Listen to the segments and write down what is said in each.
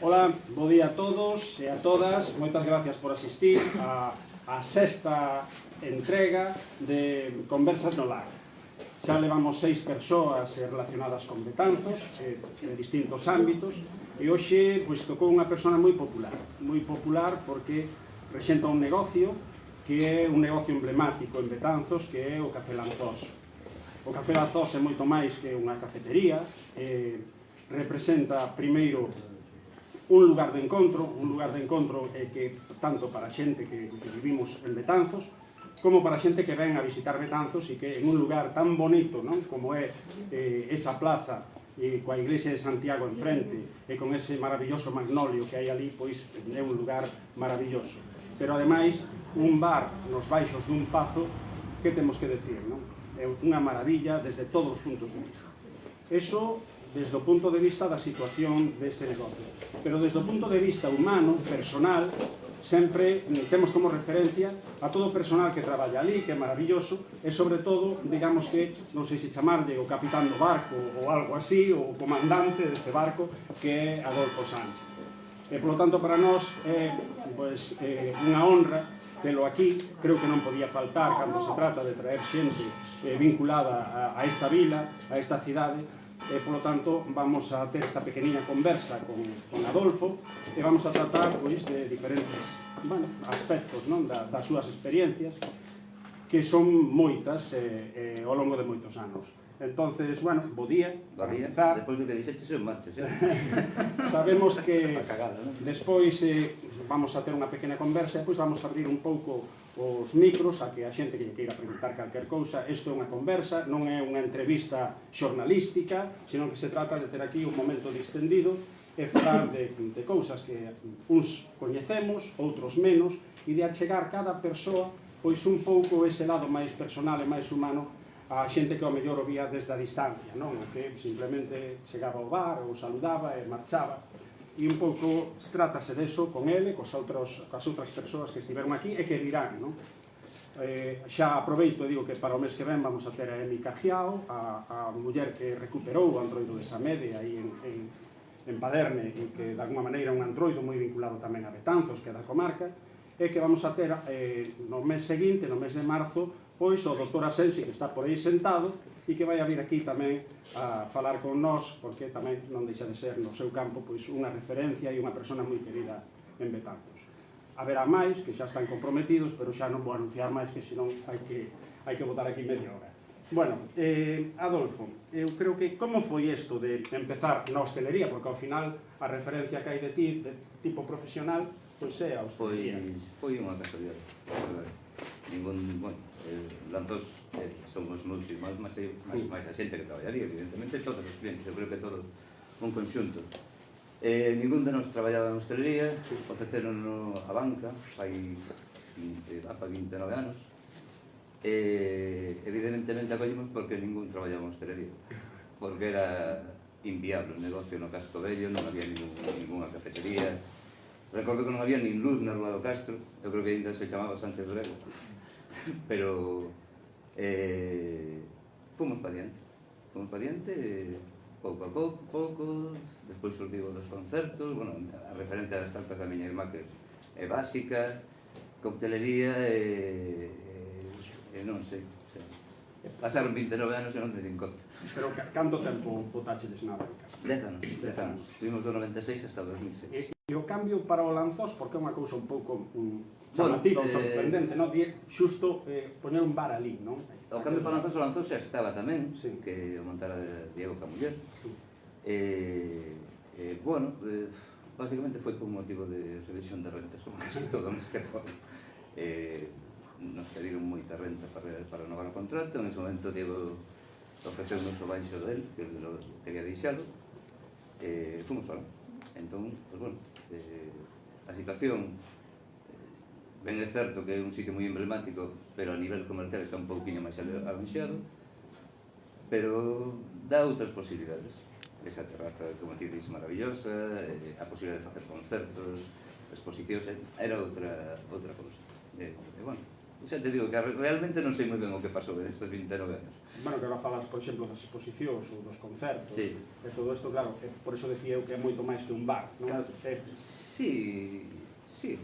Ola, bo día a todos e a todas. Moitas gracias por asistir a sexta entrega de Conversas no Lar. Xa levamos 6 persoas relacionadas con Betanzos, de distintos ámbitos, e hoxe tocou unha persona moi popular porque rexenta un negocio que é un negocio emblemático en Betanzos, que é o Café Lanzós. O Café Lanzós é moito máis que unha cafetería, representa primeiro un lugar de encontro que tanto para a xente que vivimos en Betanzos, como para a xente que ven a visitar Betanzos e que en un lugar tan bonito, non, como é esa plaza coa iglesia de Santiago enfrente e con ese maravilloso magnolio que hai ali, pois é un lugar maravilloso. Pero ademais, un bar nos baixos dun pazo, que temos que decir, non? É unha maravilla desde todos os puntos de vista. Eso desde o punto de vista da situación deste negocio. Pero desde o punto de vista humano, personal, sempre temos como referencia a todo o personal que traballa ali, que é maravilloso, e sobre todo, digamos que, non sei se chamarlle o capitán do barco ou algo así, o comandante dese barco, que é Adolfo Sánchez. E, polo tanto, para nós é unha honra telo aquí. Creo que non podía faltar cando se trata de traer xente vinculada a esta vila, a esta cidade. E, polo tanto, vamos a ter esta pequeniña conversa con Adolfo e vamos a tratar de diferentes aspectos das súas experiencias, que son moitas ao longo de moitos anos. Entonces, bo día. Despois do que dixeches en marches, Sabemos que despois vamos a ter unha pequena conversa e depois vamos a abrir un pouco os micros a que a xente que lle queira preguntar calquer cousa. Isto é unha conversa, non é unha entrevista xornalística, senón que se trata de ter aquí un momento distendido e falar de cousas que uns coñecemos, outros menos, e de achegar cada persoa pois un pouco ese lado máis personal e máis humano a xente que ao mellor o vía desde a distancia, non? Que simplemente chegaba ao bar ou saludaba e marchaba. E un pouco trátase deso con ele, coas outras persoas que estiveron aquí e que virán, non? Xa aproveito e digo que para o mes que ven vamos a ter a Emi Cajiao, a muller que recuperou o antroido de Samede aí en Paderne, e que de alguma maneira é un antroido moi vinculado tamén a Betanzos, que é da comarca, e que vamos a ter no mes seguinte, no mes de marzo, pois o doutor Asensi, que está por aí sentado, e que vai a vir aquí tamén a falar con nós, porque tamén non deixa de ser no seu campo pois unha referencia e unha persona moi querida en Betanzos. Haberá máis que xa están comprometidos, pero xa non vou anunciar máis, que senón hai que botar aquí media hora. Bueno, Adolfo, eu creo que como foi isto de empezar na hostelería, porque ao final a referencia que hai de ti, de tipo profesional, pois é a hostelería. Foi unha casualidade. Lanzós son os meus irmãos, mas máis a xente que traballaría, evidentemente, todos os clientes, eu creo que todo un conxunto. Ningún de nos traballaba en hostelería, ofreceron a banca, fai 29 anos, evidentemente acollemos porque ningún traballaba en hostelería, porque era inviable o negocio no Casco Vello, non había ninguna cafetería. Recordo que non había nin luz na Rúa do Castro, eu creo que ainda se chamaba Sánchez Durego, pero fomos pa diante, pouco a pouco, despois surdiu dos concertos, a referencia das cartas da miña irmá que é básica, coctelería non sei, pasaron 29 anos e non me din conta. Pero canto tempo botachedes na banca? 10 anos, estuvimos do 96 hasta o 2006. E o cambio para o Lanzós, porque é unha cousa un pouco chamativa ou sorprendente, non? Xusto poñer un bar ali, non? O cambio para o Lanzós xa estaba tamén, que o montara Diego Camuller. Básicamente foi por un motivo de revisión de rentas, como casi todo neste pueblo. Nos pediron moita renta para renovar o contrato. En ese momento Diego ofreceu-nos o baixo del, que lo quería deixalo, fomos para. Entón, a situación, ben é certo que é un sitio moi emblemático, pero a nivel comercial está un pouquinho máis arranxado, pero dá outras posibilidades. Esa terraza, como ti dis, maravillosa, a posibilidade de facer concertos, exposicións, era outra cousa. xa te digo que realmente non sei moi ben o que pasou en estes 29 anos. Bueno, que agora falas, por exemplo, das exposicións ou dos concertos, Sí. e todo isto, claro, por iso decía eu que é moito máis que un bar, non? Claro. Sí,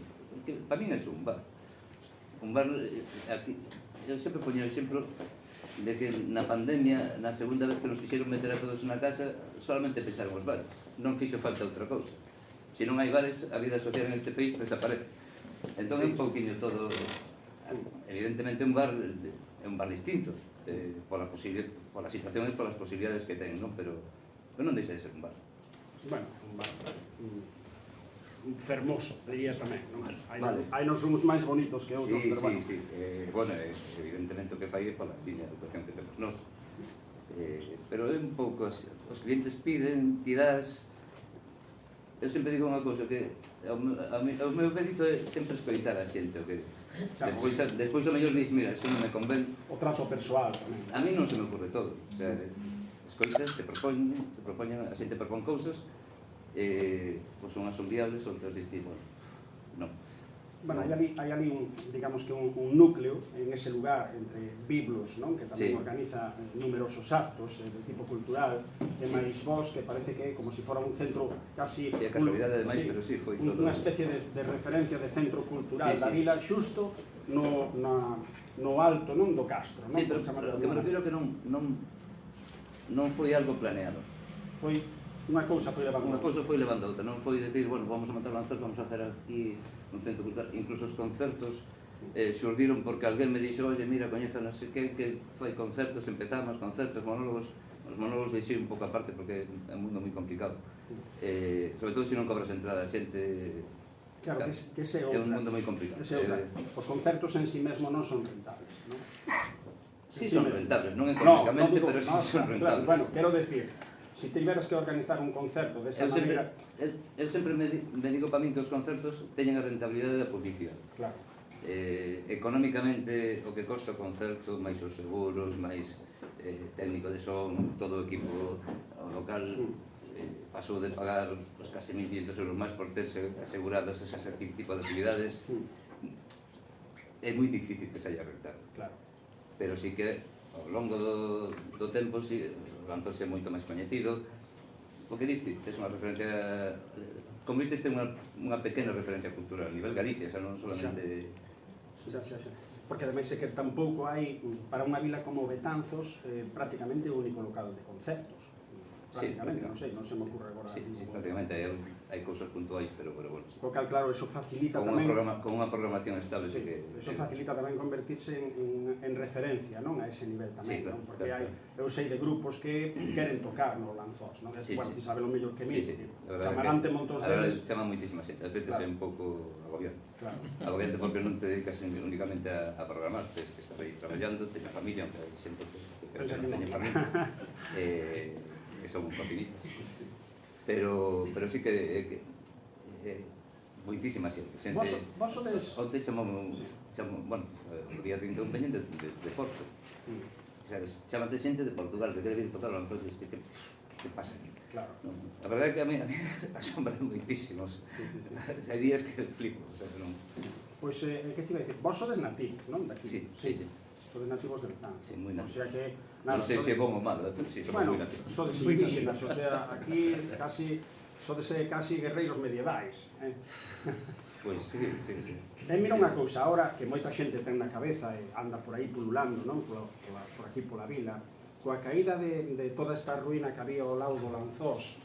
para min é un bar. Un bar, aquí, eu sempre poño o exemplo de que na pandemia, na segunda vez que nos quixeron meter a todos na casa, solamente pecharon os bares. Non fixo falta outra cousa. Se non hai bares, a vida social en este país desaparece. Entón é un pouquinho todo... Evidentemente un bar é un bar distinto, pola situación e polas posibilidades que ten, non? Pero non deixa de ser un bar. Bueno, un bar fermoso, diría tamén, non? Vale. Hai nos uns máis bonitos que outros, pero bueno. Sí. Bueno, evidentemente o que fai é pola liña de educación que temos nós. Pero é un pouco así. Os clientes piden, tirás... Eu sempre digo unha cousa, que o meu mérito é sempre escoitar a xente, o que... Despois o mellor dis, mira, iso non me convén. O trato persoal tamén. A mí non se me ocurre todo. O sea, escoitas, te propoñen, a xente propón cousas, pois unhas son viables, outras dis, bueno, non. Bueno, hai ali un, digamos que un núcleo en ese lugar entre Biblos, non? Que tamén organiza numerosos actos de tipo cultural, e máis vos, que parece que é como se fora un centro casi... Sí, a casualidade demais, pero sí, foi todo... Unha especie de referencia de centro cultural da vila xusto no alto, non do Castro, non? Sí, pero o que me refiro que non foi algo planeado. Foi unha cousa foi levando outra. Unha cousa foi levando outra, non foi decir, bueno, vamos a montar un concerto, vamos a hacer aquí un centro cultural. Incluso os concertos xurdiron porque alguén me dixo, oye, mira, coñeza, non sei que fai concertos, empezamos concertos, monólogos. Os monólogos deixei un pouco aparte porque é un mundo moi complicado. Sobre todo se non cobras entrada, a xente... Claro, que ese é un mundo moi complicado. Os concertos en si mesmo non son rentables, non? Sí son rentables, non económicamente, pero sí son rentables. Bueno, quero decir, se tiveras que organizar un concerto desa maneira... Eu sempre me digo para min que os concertos teñen a rentabilidade da publicidade. Claro. Económicamente, o que costa o concerto, máis os seguros, máis técnico de son, todo o equipo local, pasou de pagar os casi 1.500 euros máis por terse asegurados ese tipo de actividades. É moi difícil que se haya rentado. Claro. Pero sí que ao longo do tempo lanzouse moito máis coñecido. O que diste, tes unha referencia, convirteste unha pequena referencia cultural a nivel Galicia, xa non solamente... Xa. Porque ademais é que tampouco hai, para unha vila como Betanzos, prácticamente o único local de concertos. Prácticamente, non sei, non se me ocurre agora. Sí, prácticamente, hai cousas puntuais, pero bueno. O cal, claro, eso facilita tamén... Con unha programación estable, sí, que... Eso facilita tamén convertirse en referencia, non? A ese nivel tamén, non? Porque hai, eu sei de grupos que queren tocar no Lanzós, non? Bueno, que sabe lo mellor que mí, chamarante montón deles... Chama moitísima xente, a veces é un pouco agobiante. Agobiante porque non te dedicas únicamente a programar, tens que estar aí traballando, teña familia, aunque hai xente que teña familia. Que son facilitas, pero sí que moitísima xente. Vos sodes... Onte chamamos, bueno, o día 31 veñen de Porto. Chamate xente de Portugal que quere vir tocar o Lanzós e dice, que pasa aquí? Claro. A verdade é que a mí asombran moitísimos. Hai días que flipo, o sea, non... Pois, que te iba a dicir, vos sodes nativos, non? Sí. Sodes nativos de Betanzos. Sí, moi nativos. O sea que... Non sei se é bon ou malo, pero sí, somos moi nativos. Sodes indígenas, o sea, aquí sodes casi guerreiros medievais. Pois sí. Mira unha cousa, ahora que moita xente ten na cabeza e anda por aí pululando, non? Por aquí pola vila, coa caída de toda esta ruína que había ao lado do Lanzós,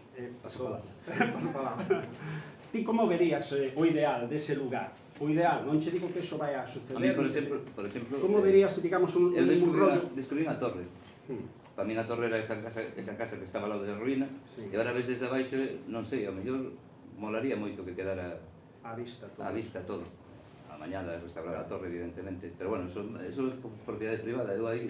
ti como verías o ideal dese lugar? O ideal, non che digo que eso vai a suceder. A mí, por exemplo... Como verías, digamos, un rollo... Descubrí a torre. Para mí a torre era esa casa que estaba ao lado da ruína, e agora ves desde abaixo, non sei, ao mellor molaría moito que quedara a vista todo. A mañana restaurar a torre, evidentemente, pero bueno, eso é propiedade privada, eu aí...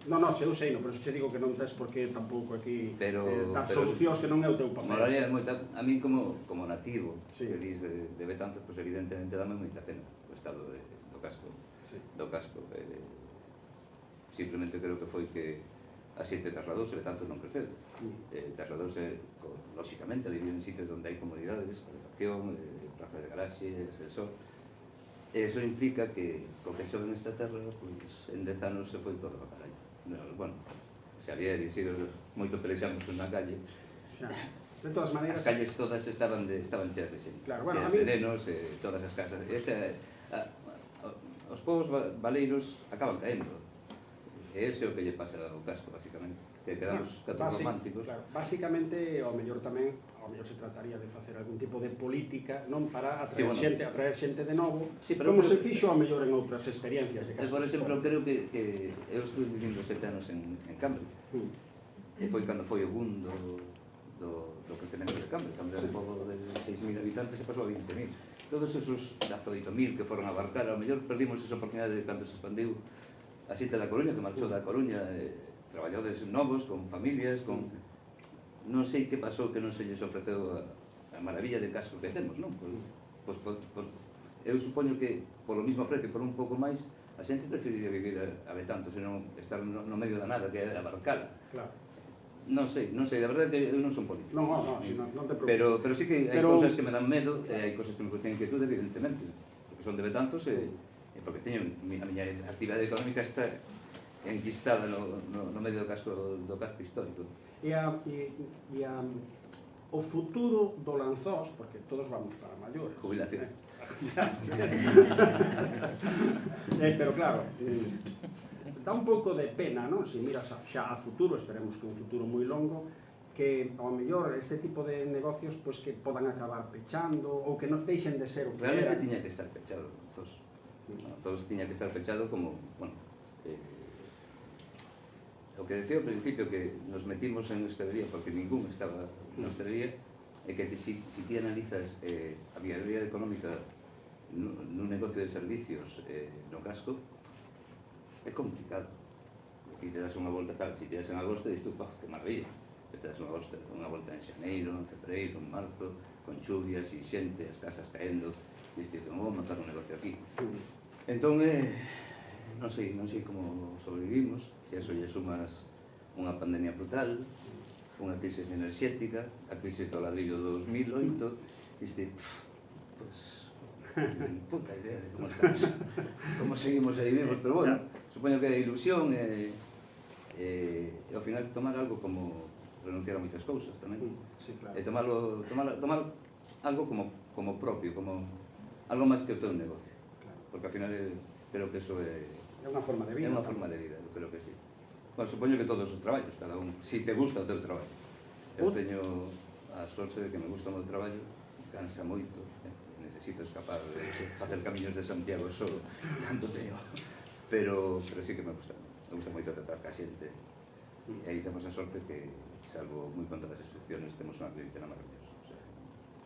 Non, eu sei, pero xe digo que non tes por que tampouco aquí dar solucións que non é o teu papel. Molaría moita, a min como nativo, que dis de Betanzos, pois evidentemente dame moita pena o estado do casco. Simplemente creo que foi que a xente trasladouse, Betanzos non creceu. Trasladouse, lóxicamente, a vivir en sitios onde hai comodidades, calefacción, praza de garaxe, ascensor. Eso implica que co que chove nesta terra, pois, en 10 anos se foi todo a carallo. Bueno, Xavier e Isidro moito pelexamos na calle. Xa. De todas maneiras... As calles todas estaban cheas de xente. Claro, bueno, cheas de nenos, todas as casas. Os povos baleiros acaban caendo. E ese é o que lle pasa ao casco, basicamente. Que quedamos catros románticos. Claro, básicamente, ao mellor tamén, ao mellor se trataría de facer algún tipo de política, non para atraer xente de novo, como se fixo ao mellor en outras experiencias de casas. Por exemplo, creo que eu estuve vivindo 7 anos en Cambre. E foi cando foi o boom do crecemento de Cambre. Cambre era un pobo de 6.000 habitantes e pasou a 20.000. Todos esos 18.000 que foron a abarcar, ao mellor perdimos esa oportunidade de cando se expandiu a xente da Coruña, que marchou da Coruña, traballadores novos, con familias, con... Non sei que pasou que non se lles ofreceu a maravilla de casco que temos, non? Pois eu supoño que, polo mismo precio, por un pouco máis, a xente preferiría vivir a Betanto, senón estar no medio da nada, que é abarcala. Claro. Non sei, a verdade é que eu non son político. Non te preocupes. Pero sí que hai cousas que me dan medo, e hai cousas que me producen inquietude, evidentemente, porque son de Betanzos e porque teño a miña actividade económica está enquistada no medio do casco histórico. O futuro do Lanzós, porque todos vamos para maiores. Jubilación. Pero claro, dá un pouco de pena, non? Se miras xa a futuro, esperemos que un futuro moi longo, que ao mellor este tipo de negocios pois que podan acabar pechando ou que non deixen de ser o que era. Realmente tiña que estar pechado, Lanzós tiña que estar pechado como, bueno, o que decía ao principio, que nos metimos en hostelería porque ningún estaba en hostelería, é que si ti analizas a viabilidade económica nun negocio de servicios no casco, é complicado. Aquí te das unha volta tal, si te das en agosto, dices tú, que maravilla, te das unha volta en xaneiro, en febreiro, en marzo, con chuvias e xente, as casas caendo, dices, non vou montar un negocio aquí. Entón, non sei como sobrevivimos, se eso lle sumas unha pandemia brutal, unha crisis enerxética, a crisis do ladrillo do 2008, dices, pois, puta idea de como estamos, como seguimos e vivimos, pero bueno, supoño que a ilusión e ao final tomar algo como renunciar a moitas cousas tamén, e tomar algo como propio, como algo máis que o teu negocio, porque ao final creo que eso é unha forma de vida. É unha forma de vida, eu creo que sí. Bueno, supoño que todos os traballos, cada un, si te gusta o teu traballo. Eu teño a sorte de que me gusta o meu traballo, cansa moito, necesito escapar, facer camiños de Santiago só, tanto teño. Pero sí que me gusta moito tratar ca xente. E aí temos a sorte que, salvo moi contadas excepciones, temos unha clientela maravillosa.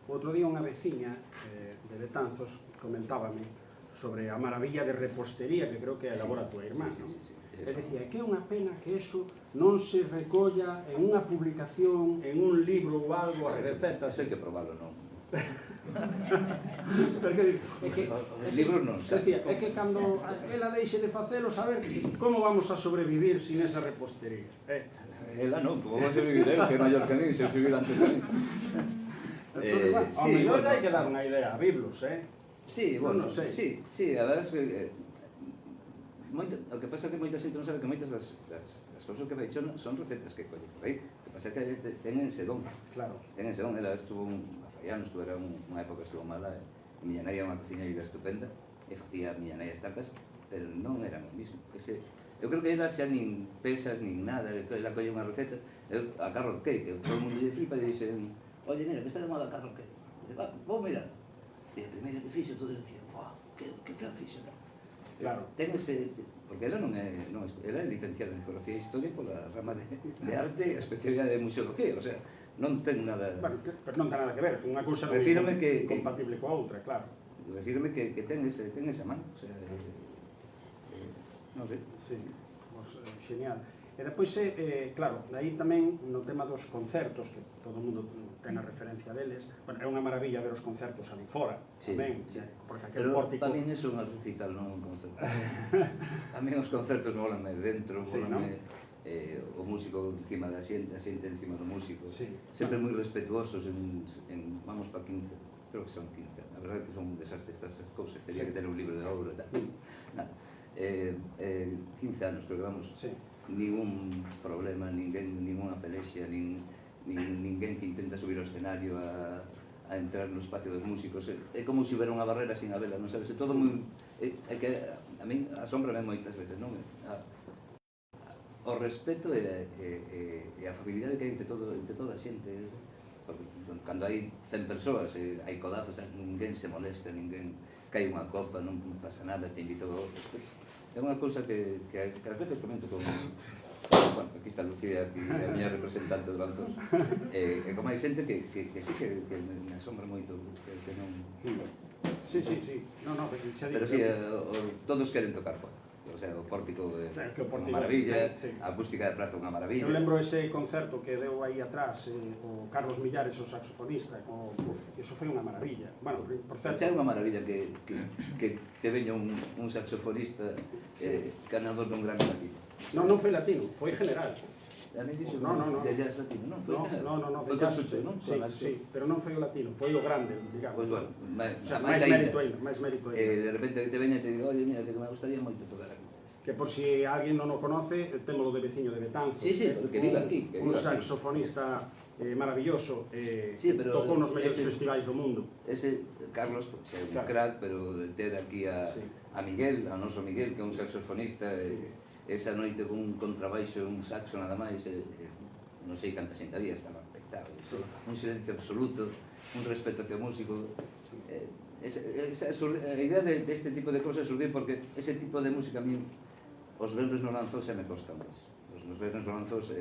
Outro día unha veciña de Betanzos comentábame sobre a maravilla de repostería que creo que elabora a tua irmá, non? E decía, que é unha pena que eso non se recolla en unha publicación, en un libro ou algo, as recetas. Hai que probalo, non? Os libros non sei. É que cando ela deixe de facelo, saber como vamos a sobrevivir sin esa repostería. Ela non, como vou sobrevivir eu, que é maior que a mí, se eu subir antes que a mí. Ao mellor hai que dar unha idea a Biblos, Sí, bueno, sí, a verdade é que o que pasa é que moita xente non sabe que moitas das cousas que fai Chona son recetas que colle por aí. O que pasa é que ten en Sedón. Claro. Ten en Sedón, ela estuvo a Faianos, era unha época que estuvo mala, e miña nai era unha cociñeira estupenda, e facía miña nai as tartas, pero non eran o mismo. Eu creo que ela xa nin pesas, nin nada, ela colle unha receta, a carrot cake, todo o mundo lle flipa e dixen, oye, mira, que está de moda a carrot cake. Vou mirar. E a primeira que fixo, todos dicían, "Buah, que fixo?" Claro. Ten ese... Porque ela non é licenciada en Geografía e Historia pola rama de arte e a especialidade de museología, o sea, non ten nada... Bueno, pero non ten nada que ver, unha cousa non é compatible coa outra, claro. Refírome que ten esa man, o sea, non sei. Sí, genial. E depois, claro, aí tamén no tema dos concertos, que todo o mundo ten a referencia deles, bueno, é unha maravilla ver os concertos ali fora, tamén, porque aquel pórtico... Pero para min é unha recital, non un concerto. A min os concertos molanme dentro, molanme o músico encima da xente, a xente encima do músico, sempre moi respetuosos en vamos para 15. creo que son 15. A verdade é que son un desastre estas cousas, teria que ter un libro de ouro e tal. Nada. 15 anos, creo que vamos, ningún problema, ninguna pelexia, ninguén que intenta subir ao escenario a entrar no espacio dos músicos. É como se houbera unha barrera sin habela, non sabes? É todo moi... É que a min asómbrame moitas veces, non? O respeto e a afabilidade que hai entre toda a xente. Porque cando hai 100 persoas, hai codazos, ninguén se molesta, ninguén cae unha copa, non pasa nada, te invito a outros. É unha cousa que ás veces comento con... Bueno, aquí está Lucía, aquí a miña representante de Lanzos, e como hai xente que sí que me asombra moito, que non... Sí. Pero sí, todos queren tocar fora. O sea, o pórtico é unha maravilla, a acústica de praza é unha maravilla. Eu lembro ese concerto que deu aí atrás o Carlos Millares, o saxofonista, eso foi unha maravilla. Bueno, por certo... É unha maravilla que te veña un saxofonista ganador dun gran latino. Non foi latino, foi general. A mí dixo de jazz latino, non? Foi con Chucho, non? Sí, pero non foi o latino, foi o grande, digamos. Pois bueno, máis mérito ainda. De repente te veña e te digo, oye, mira, que me gustaría moito tocar aquí. Que por si alguén non o conoce, témolo de veciño de Betanzos. Sí, que vive aquí. Un saxofonista maravilloso, tocou nos mellores festivais do mundo. Ese Carlos é un crack, pero de ter aquí a Miguel, a noso Miguel, que é un saxofonista, esa noite con un contrabaixo e un saxo nada máis, non sei canta xente había, estaba espectado, un silencio absoluto, un respeto hacia o músico. A idea deste tipo de cosas surdiu porque ese tipo de música a mí, os venres no Lanzós xa me costan máis. Os venres no Lanzós,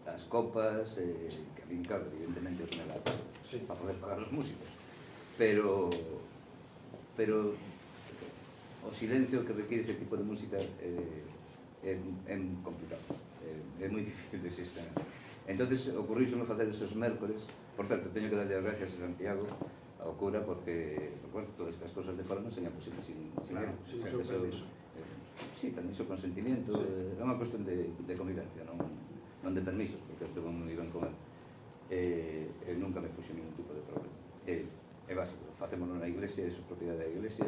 as copas, que a mí, claro, evidentemente os me da pasta para poder pagar os músicos, pero o silencio que requiere ese tipo de música é complicado, é moi difícil de xestionar. Entonces, ocurríseme facer esos mércores. Por certo, teño que darlle as gracias a Santiago, ao cura, porque, bueno, todas estas cosas de fora non señan posible sin él. Sin o seu permiso. Sí, permiso, consentimiento, é unha cuestión de convivencia, non de permisos, porque estuve moi ben con él. Nunca me puxe ningún tipo de problema. É básico, facémonos na iglesia, é a propiedade da iglesia,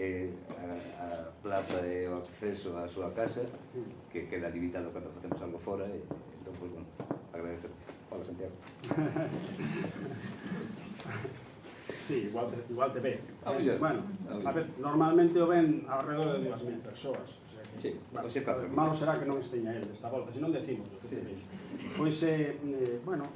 a plaza e o acceso á súa casa, que queda limitado cando facemos algo fora, e entón, pois, bueno, agradecer. Hola, Santiago. Sí, igual te ve. Bueno, a ver, normalmente o ven alrededor de 2.000 persoas. Sí, malo será que non esteña ele esta volta, se non decimos o que te veis. Pois, bueno,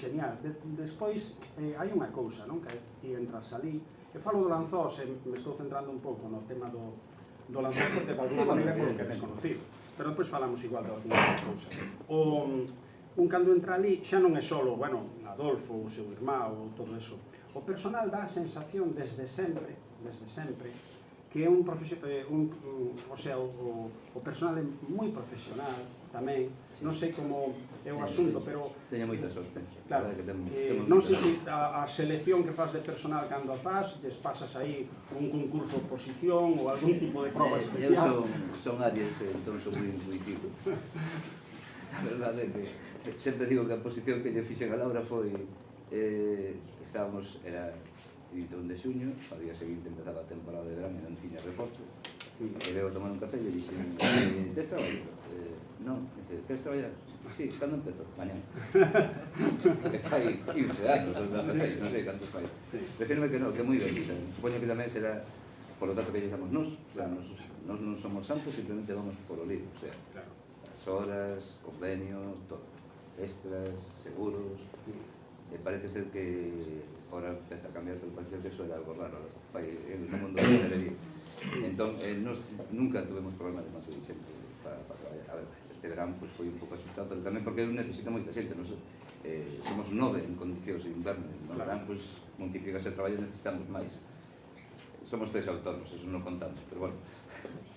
genial. Despois, hai unha cousa, non? Que ti entras ali. Eu falo do Lanzós, me estou centrando un pouco no tema do Lanzós, porque de alguna maneira é o que desconocido. Pero depois falamos igual de algunas cousas. Un cando entra ali, xa non é solo, bueno, Adolfo, o seu irmão, ou todo eso. O personal dá a sensación desde sempre, que é un o sea, o personal é moi profesional tamén, non sei como é o asunto, pero teño moita sorte. Claro, non sei se a selección que faz de personal cando a faz, des pasas aí un concurso de oposición ou algún tipo de prova especial. Eu son Aries, entón son moi intuitivo. A verdade é que sempre digo que a posición que lle fixen a Laura foi estábamos, era 21 de xuño, ao día seguinte empezaba a temporada de verano e non tiña reforzo, e veo a tomar un café e lle dixen, tes traballo? Non, dice, tes traballar? Sí, cando empezo? Mañán. Que fai 15 anos, ou 16, non sei cantos fai. Decirme que non, que moi ben, supoño que tamén será por o dato que lle damos nós, nós non somos santos, simplemente vamos por o libro, o sea, as horas, convenio, todo, extras, seguros. Parece ser que ahora empeza a cambiar, pero parece ser que eso era algo raro en o mundo da hostelería. Entón, nos nunca tuvemos problemas de máis xente para traballar. A ver, este verán pues, foi un pouco asustado, pero tamén porque necesita moita xente. Somos 9 en condicións de inverno. No verán, pues, multiplicase o traballo, necesitamos máis. Somos 3 autónomos, eso non contamos, pero bueno,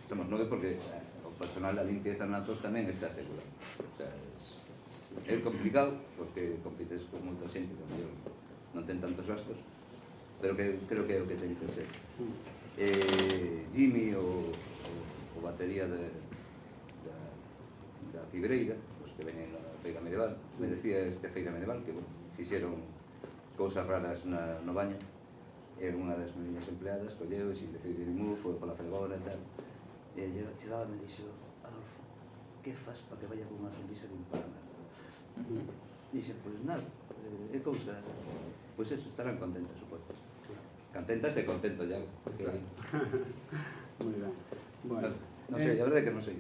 somos 9 porque o personal da limpieza na Lanzós tamén está asegurado. O sea, é complicado porque compites con moita xente que non ten tantos gastos, pero que creo que é o que ten que ser. Jimmy, o batería da Fibreira, os que veñen na feira medieval, me decía esta feira medieval que fixeron cousas raras no baño, e unha das miñas empleadas colleu e sin decir ningún foi pola fregona e tal, e chegaba e me dixo: Adolfo, que fas para que vaya con unha sonrisa de un palma? Dixe, pois nada, é cousa, pois eso, estarán contentas, suposto. Contentas e contento ya. Moi ben. Bueno, non sei, a verdade é que non sei.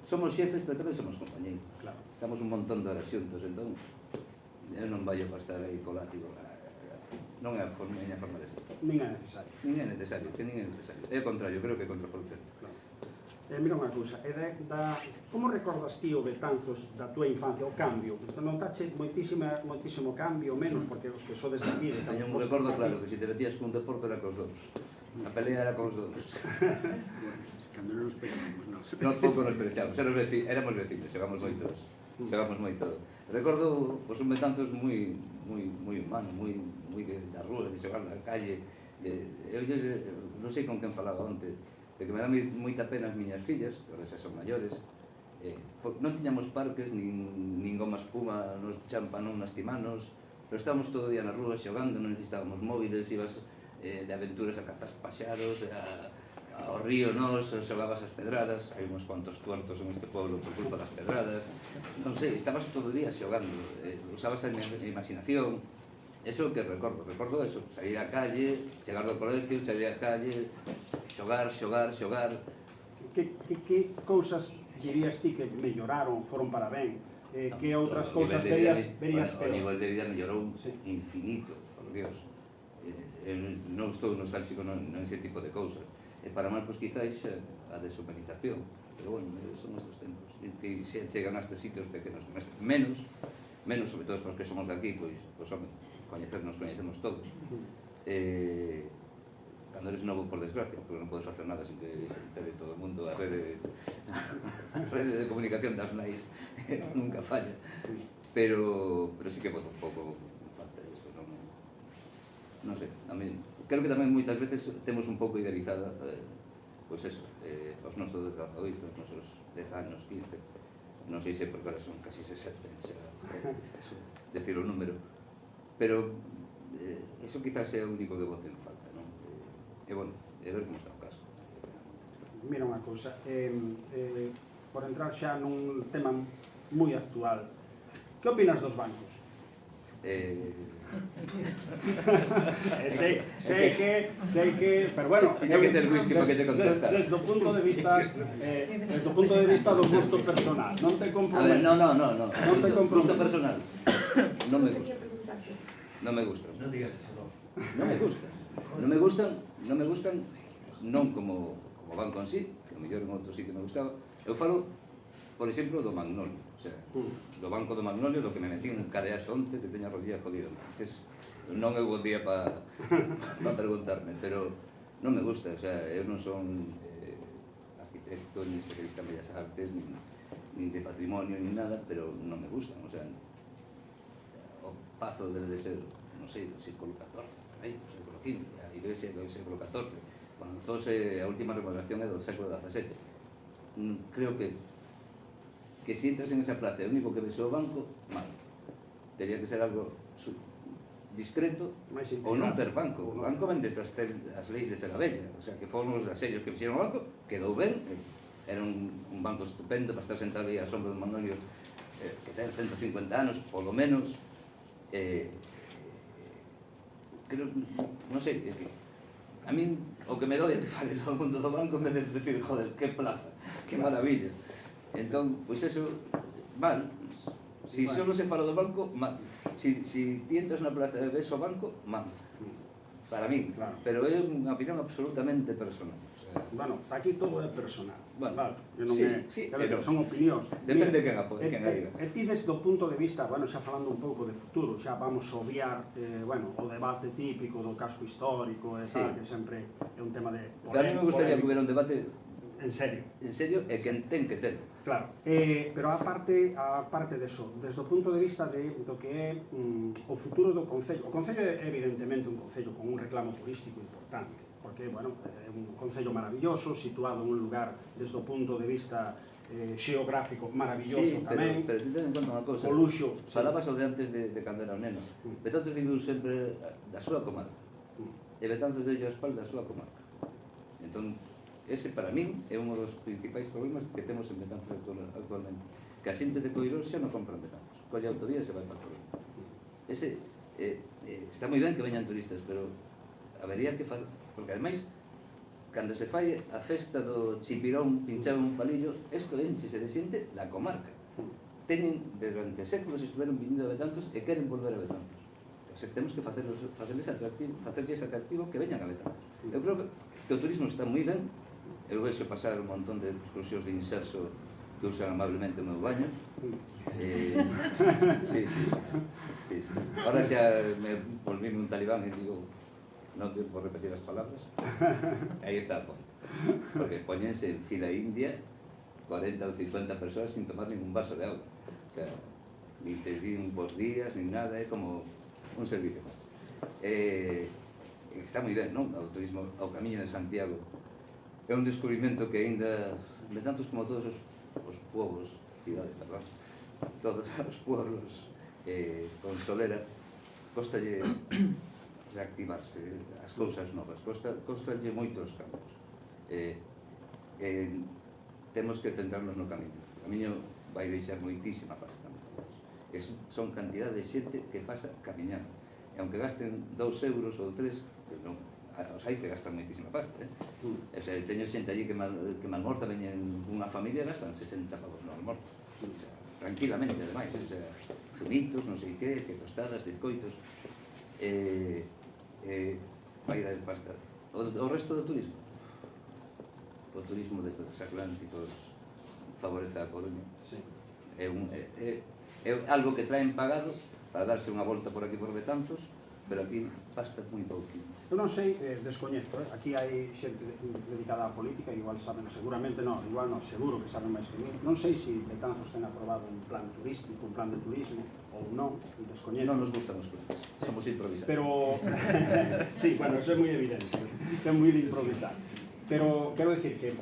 Somos xefes, pero tamén somos compañeiros. Claro. Estamos un montón de horas xuntos, entón eu non vai para estar aí co látigo. Non é a miña forma de ser. Nin é necesario. Nin é necesario, que nin é necesario. É o contrario, creo que é contraproducente. Claro. Mira unha cousa, como recordas ti o Betanzos da tua infancia, o cambio? Notache moitísimo cambio, menos, porque os que sodes de aquí... Teño un recordo claro, que se te metías cun deporte era cos dous. A pelea era cos dous. Cando non nos pegamos, non. Non pouco nos perechamos, éramos vecinos, chegamos moito. Recordo un Betanzos moi humano, moi da rúa, de xogar na calle. Eu non sei con quen falaba onte, de que me dá moita pena as miñas fillas, que ahora xa son maiores, non tiñamos parques, nin goma espuma nos champa, non nas timanos, pero estábamos todo o día na rúa xogando, non necesitábamos móviles, ibas de aventuras a cazar paxaros, ao río nos, xogabas as pedradas, hai uns cuantos tuertos en este pueblo por culpa das pedradas, non sei, estabas todo o día xogando, usabas a imaginación. Eso é o que recordo eso, salir á calle, chegar do colegio, salir á calle, xogar. Que cousas dirías ti que melloraron, foron para ben? Que outras cousas verías peor? O nivel de vida mellorou infinito, por Dios. Non estou nostálxico nese tipo de cousas. E para mal, pois, quizáis a deshumanización. Pero, bueno, son estes tempos. Que se chegan a estes sitios pequenos, menos, sobre todo os que somos de aquí, pois, home, coñecemos todos. Cando eres novo, por desgracia, porque non podes facer nada sin que se entere todo o mundo, a rede de comunicación das nais nunca falla. Pero sí que boto un pouco falta iso, non sei, a mí creo que tamén moitas veces temos un pouco idealizada, pois eso, os nosos 18, os nosos 10 anos, 15, non sei se porque ahora son casi 60, decir o número, pero eso quizás é o único que bote en falta, non? E bueno, ver como está o caso. Mira unha cousa, por entrar xa nun tema moi actual, que opinas dos bancos? Sei que, pero bueno, tiña que ser whisky para que te contesta. Desde o punto de vista do gusto personal, non te comprometes. A ver, no. Gusto personal. Non me gusta. Non digas eso, non me gustan, non como banco en sí, que a mellor en outro sitio me gustaba. Eu falo, por exemplo, do Magnolio, o sea, do banco do Magnolio, do que me metí un careaxo onte que teña a rodilla jodida. Entonces, non é bon día para preguntarme, pero non me gusta, o sea, eu non son arquitecto, ni especialista en bellas artes, ni de patrimonio, ni nada, pero non me gustan, o sea, o Pazo debe de ser, non sei, do século XIV, do século XV, a iglesia do século XIV, lanzóse a última remodelación é do século XVII. Creo que se entras en esa plaza, o único que ves o banco, mal. Tería que ser algo discreto, ou non ter banco. O banco ven desde as leis de Celavella, o sea, que foron os asellos que fixeron o banco, quedou ben, era un banco estupendo para estar sentado aí a sombra do Magnolio, que ten 150 anos, polo menos. Creo, non sei, a min o que me doi é que fale todo o mundo do banco en vez de decir, joder, que plaza, que maravilla. Entón, pois eso, mal. Si solo se fala do banco, mal. Si ti entras na plaza e ves o banco, mal. Para min, pero é unha opinión absolutamente personal. Bueno, aquí todo é personal. Bueno, sí, pero son opinións. Depende de quen diga. E ti desde o punto de vista, bueno, xa falando un pouco de futuro, xa vamos a obviar, bueno, o debate típico do casco histórico e tal, que sempre é un tema de polémico. A mí me gustaría que hubiera un debate en serio. En serio, é que ten que ter. Claro, pero a parte deso, desde o punto de vista do que é o futuro do Concello. O Concello é evidentemente un Concello con un reclamo turístico importante. porque, bueno, é un concello maravilloso, situado en un lugar desde o punto de vista xeográfico maravilloso tamén. Pero ten en conta unha cousa. O luxo. Falabas o de antes de cando era un neno. Betanzos viviu sempre da súa comarca. E Betanzos deu a espalda da súa comarca. Entón, ese para min é un dos principais problemas que temos en Betanzos actualmente. Que a xente de Coirós xa non compra en Betanzos. Colle a autovía e se vai para Coirós. Ese, está moi ben que veñan turistas, pero habería que fazer, porque ademais cando se fai a festa do chipirón pinchado un palillo, isto enchese de xente da comarca. Teñen, durante séculos estiveron vindo a Betanzos e queren volver a Betanzos. Temos que facerles atractivo que veñan a Betanzos. Eu creo que o turismo está moi ben. Eu vexo pasar un montón de excursións de inserso que usan amablemente o meu baño. Sí. Ahora xa me volvíme un talibán e digo, non tengo por repetir as palabras. Aí está a ponte. Porque poñense en fila india 40 ou 50 persoas sin tomar ningún vaso de agua. O sea, ni te din bons días, ni nada, é como un servicio máis. Está moi ben, non? O turismo ao Camiño de Santiago é un descubrimento que aínda, de tantos como todos os pueblos, cidades, verdad? Todos os pueblos con solera, costalle reactivarse as cousas novas, costalle moitos cambios. Temos que centrarnos no camiño. O camiño vai deixar moitísima pasta. Son cantidad de xente que pasa camiñando. E aunque gasten 2 euros ou 3, non, os hai que gastan moitísima pasta. O sea, teño xente allí que malmorza, veñen unha familia e gastan 60 pavos no almorzo. O sea, tranquilamente, ademais. O sea, zumitos, non sei que tostadas, bizcoitos. Vai dar pasta. O resto do turismo. O turismo desde os Atlánticos favorece a Coruña. É algo que traen pagado para darse unha volta por aquí por Betanzos, pero aquí basta moi pouquinho. Eu non sei, descoñezo, aquí hai xente dedicada á política, igual saben, seguramente non, seguro que saben máis que mí. Non sei se Betanzos ten aprobado un plan turístico, un plan de turismo, ou non, descoñezo. Non nos gustan os planes, somos improvisados. Pero, sí, bueno, eso é moi evidente, é moi de improvisar. Pero quero decir que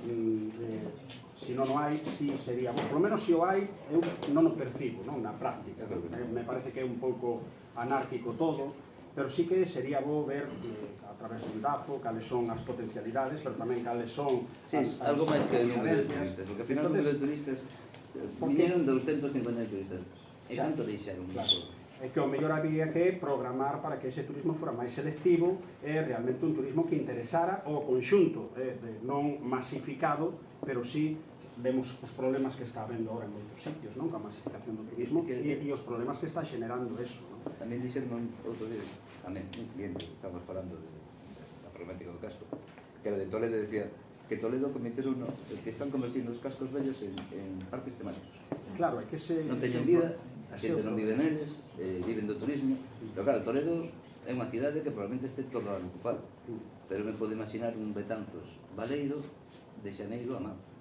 se non o hai, si sería, por lo menos se o hai, eu non o percibo, non, na práctica. Me parece que é un pouco anárquico todo, pero sí que sería bo ver a través dun DAFO cales son as potencialidades, pero tamén cales son algo máis que o número de turistas, porque ao final o número de turistas vinieron 250 turistas. E canto deixaron? É que o mellor había que programar para que ese turismo fora máis selectivo e realmente un turismo que interesara ao conxunto, non masificado, pero sí vemos os problemas que está habendo ahora en moitos sitios, non? Coa masificación do turismo e os problemas que está generando eso, non? Tamén dixeron outro día, tamén un cliente, estamos falando da problemática do casco, que era de Toledo, decía que Toledo cometeron que están convertindo os cascos vellos en parques temáticos. Claro, é que non teñen vida, a xente non vive neles, viven do turismo, pero claro, Toledo é unha cidade que probablemente este todo o ano ocupado, pero me pode imaginar un Betanzos Baleiro de xaneiro a marzo.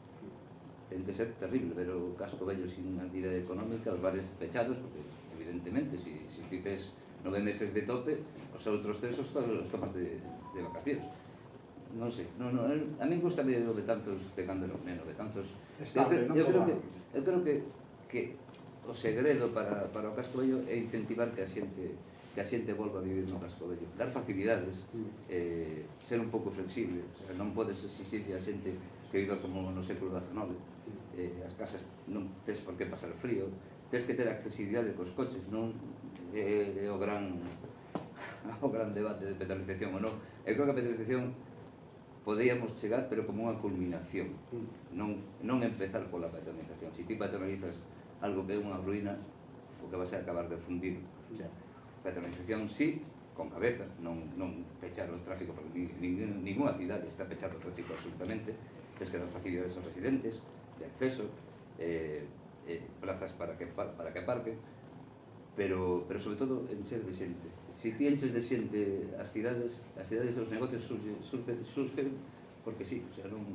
Ten que ser terrible ver o casco vello sin actividade económica, os bares pechados, porque evidentemente, se vives 9 meses de tope, os outros 3 os tomas de vacacións. Non sei, a mí gusta ver o Betanzos de cando era neno, Betanzos. Eu creo que o segredo para o casco vello é incentivar que a xente volva a vivir no casco vello, dar facilidades, ser un pouco flexible, non podes exigirle a xente que viva como no século XIX, as casas non tes por que pasar frío, tes que ter accesibilidade cos coches, non é o gran debate de petrolización ou non. Eu creo que a petrolización podíamos chegar, pero como unha culminación, non empezar pola petrolización. Se ti petrolizas algo que é unha ruína, o que vas a acabar de fundir. O sea, petrolización sí, con cabeza, non pechar o tráfico, porque ninguna cidade está pechado o tráfico absolutamente. Tens que dar facilidades aos residentes, de acceso, plazas para que parquen, pero sobre todo encher de xente. Se ti enches de xente as cidades e os negocios surgen porque sí, o sea, non...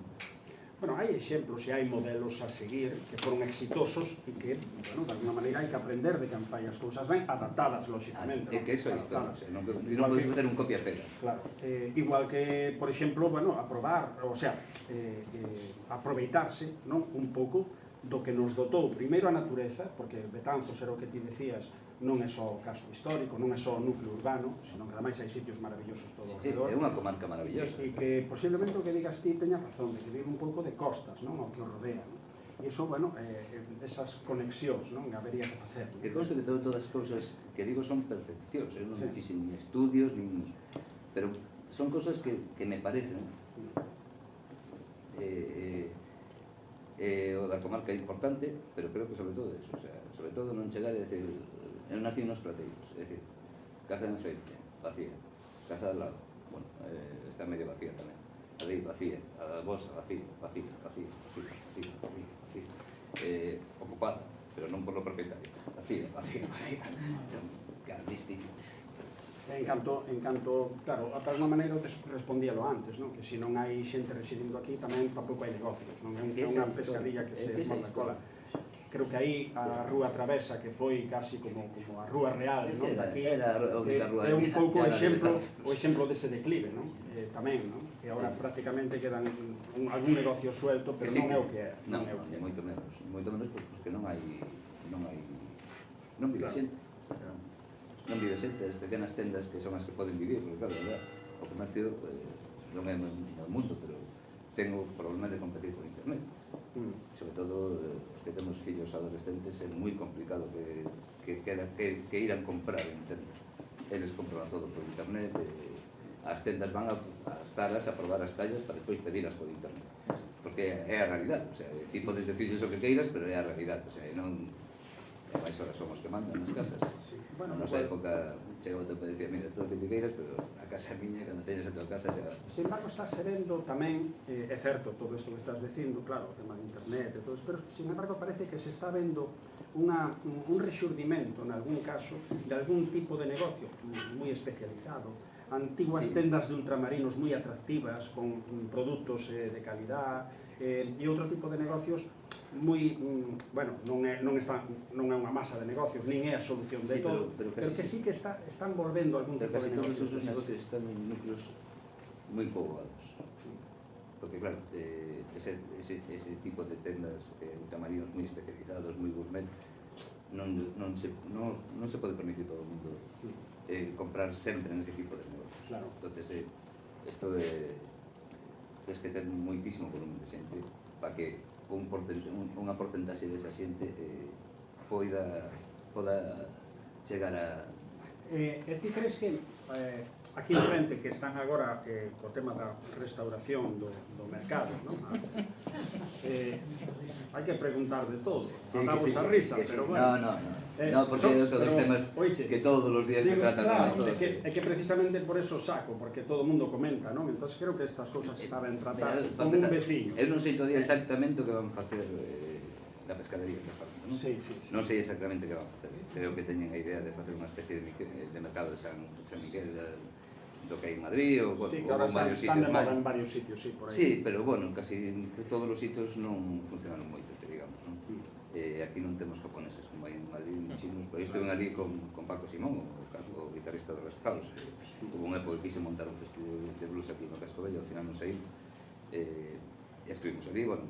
Bueno, hai exemplos e hai modelos a seguir que foron exitosos e que, bueno, de alguna maneira hai que aprender de quen fai as cousas ben, adaptadas, lóxicamente. É que eso é historia, non Igual podes que- meter un copia-pega. Claro, igual que, por exemplo, bueno, aprobar, o sea, aproveitarse, non, un pouco do que nos dotou primeiro a natureza, porque Betanzos era o que ti decías, non é só o caso histórico, non é só o núcleo urbano, senón que ademais hai sitios maravillosos todo Sí, alrededor. é unha comarca maravillosa. E que posiblemente o que digas ti teña razón, de que vive un pouco de costas, non, o que o rodea, non? E iso, bueno, esas conexións, non, habería que facer. Que conste que todas as cousas que digo son percepcións, eu non Sí. fixen nin estudios, pero son cousas que me parecen o da comarca é importante, pero creo que sobre todo eso, o sea, sobre todo non chegar a decir, eu nací nos Plateiros, é dicir, casa de enfrente, vacía, casa de al lado, bueno, está medio vacía tamén, a de vacía, a vosa vacía, ocupada, pero non por lo propietario, vacía. Claro, distinto. En canto, claro, ata alguma maneira respondíalo antes, non? Que se non hai xente residindo aquí tamén tampouco hai negocios, non? É unha pescadilla que se morda a cola. Creo que aí a rúa Travesa, que foi casi como a rúa real, non? Daqui, Era a única rúa é un pouco o era exemplo dese declive, non? Tamén, non? Que agora prácticamente quedan algún negocio suelto, pero non é o que é. Non, ni moito menos, porque non vive xente. Non vive xente, as pequenas tendas que son as que poden vivir, porque claro, verdad, o comercio non é no mundo, pero tengo problema de competir por internet. Sobre todo os que temos fillos adolescentes é moi complicado que iran comprar en internet. Eles compran todo por internet, as tendas van ás talas a probar as tallas para depois pedilas por internet. Porque é a realidade, o sea, ti podes decir iso que queiras, pero é a realidade, o sea, non... E máis horas somos que mandan nas casas. Bueno, na nosa época chegou o tempo de dicir, mira, todo o que ti queiras, pero a casa é miña, cando teñes a tua casa xa... Sin embargo, está serendo tamén, é certo todo isto que estás dicindo, claro, o tema de internet e todo isto, pero sin embargo parece que se está vendo un rexurdimento, en algún caso, de algún tipo de negocio moi especializado, antiguas tendas de ultramarinos moi atractivas, con produtos de calidad, e outro tipo de negocios moi, bueno, non é unha masa de negocios, nin é a solución de todo, pero que sí que están volvendo algún tipo de negocios. Casi todos os negocios están en núcleos moi poboados. Porque claro, ese tipo de tendas ultramarinos moi especializados, moi gourmet, non se pode permitir todo o mundo comprar sempre nese tipo de negocios. Claro. Entonces, isto es que ten moitísimo volumen de xente para que unha porcentaxe desa xente poida chegar a... E ti crees que aquí en frente, que están agora co tema da restauración do mercado, non? Hai que preguntar de todo, andamos a risa, pero bueno. No, porque é outro dos temas que todos os días me tratan. É que precisamente por eso saco, porque todo o mundo comenta, non? Entón creo que estas cousas está ben tratar como un veciño. Eu non sei todavía exactamente o que van facer da pescadería que estás falando, non? Sí. Non sei exactamente o que van facer. Creo que teñen a idea de facer unha especie de mercado de San Miguel do que hai en Madrid ou Sí, que ahora están de moda en varios sitios, sí, por aí. Sí, pero bueno, casi todos os sitios non funcionaron moito, que digamos, non? Aquí non temos japoneses como hai en Madrid, en chinos, pero estuve ali con Paco Simón, o guitarrista de Restados. Hubo unha época que quise montar un festival de blues aquí no Casco Bello, ao final non sei, e estuvimos ali, bueno,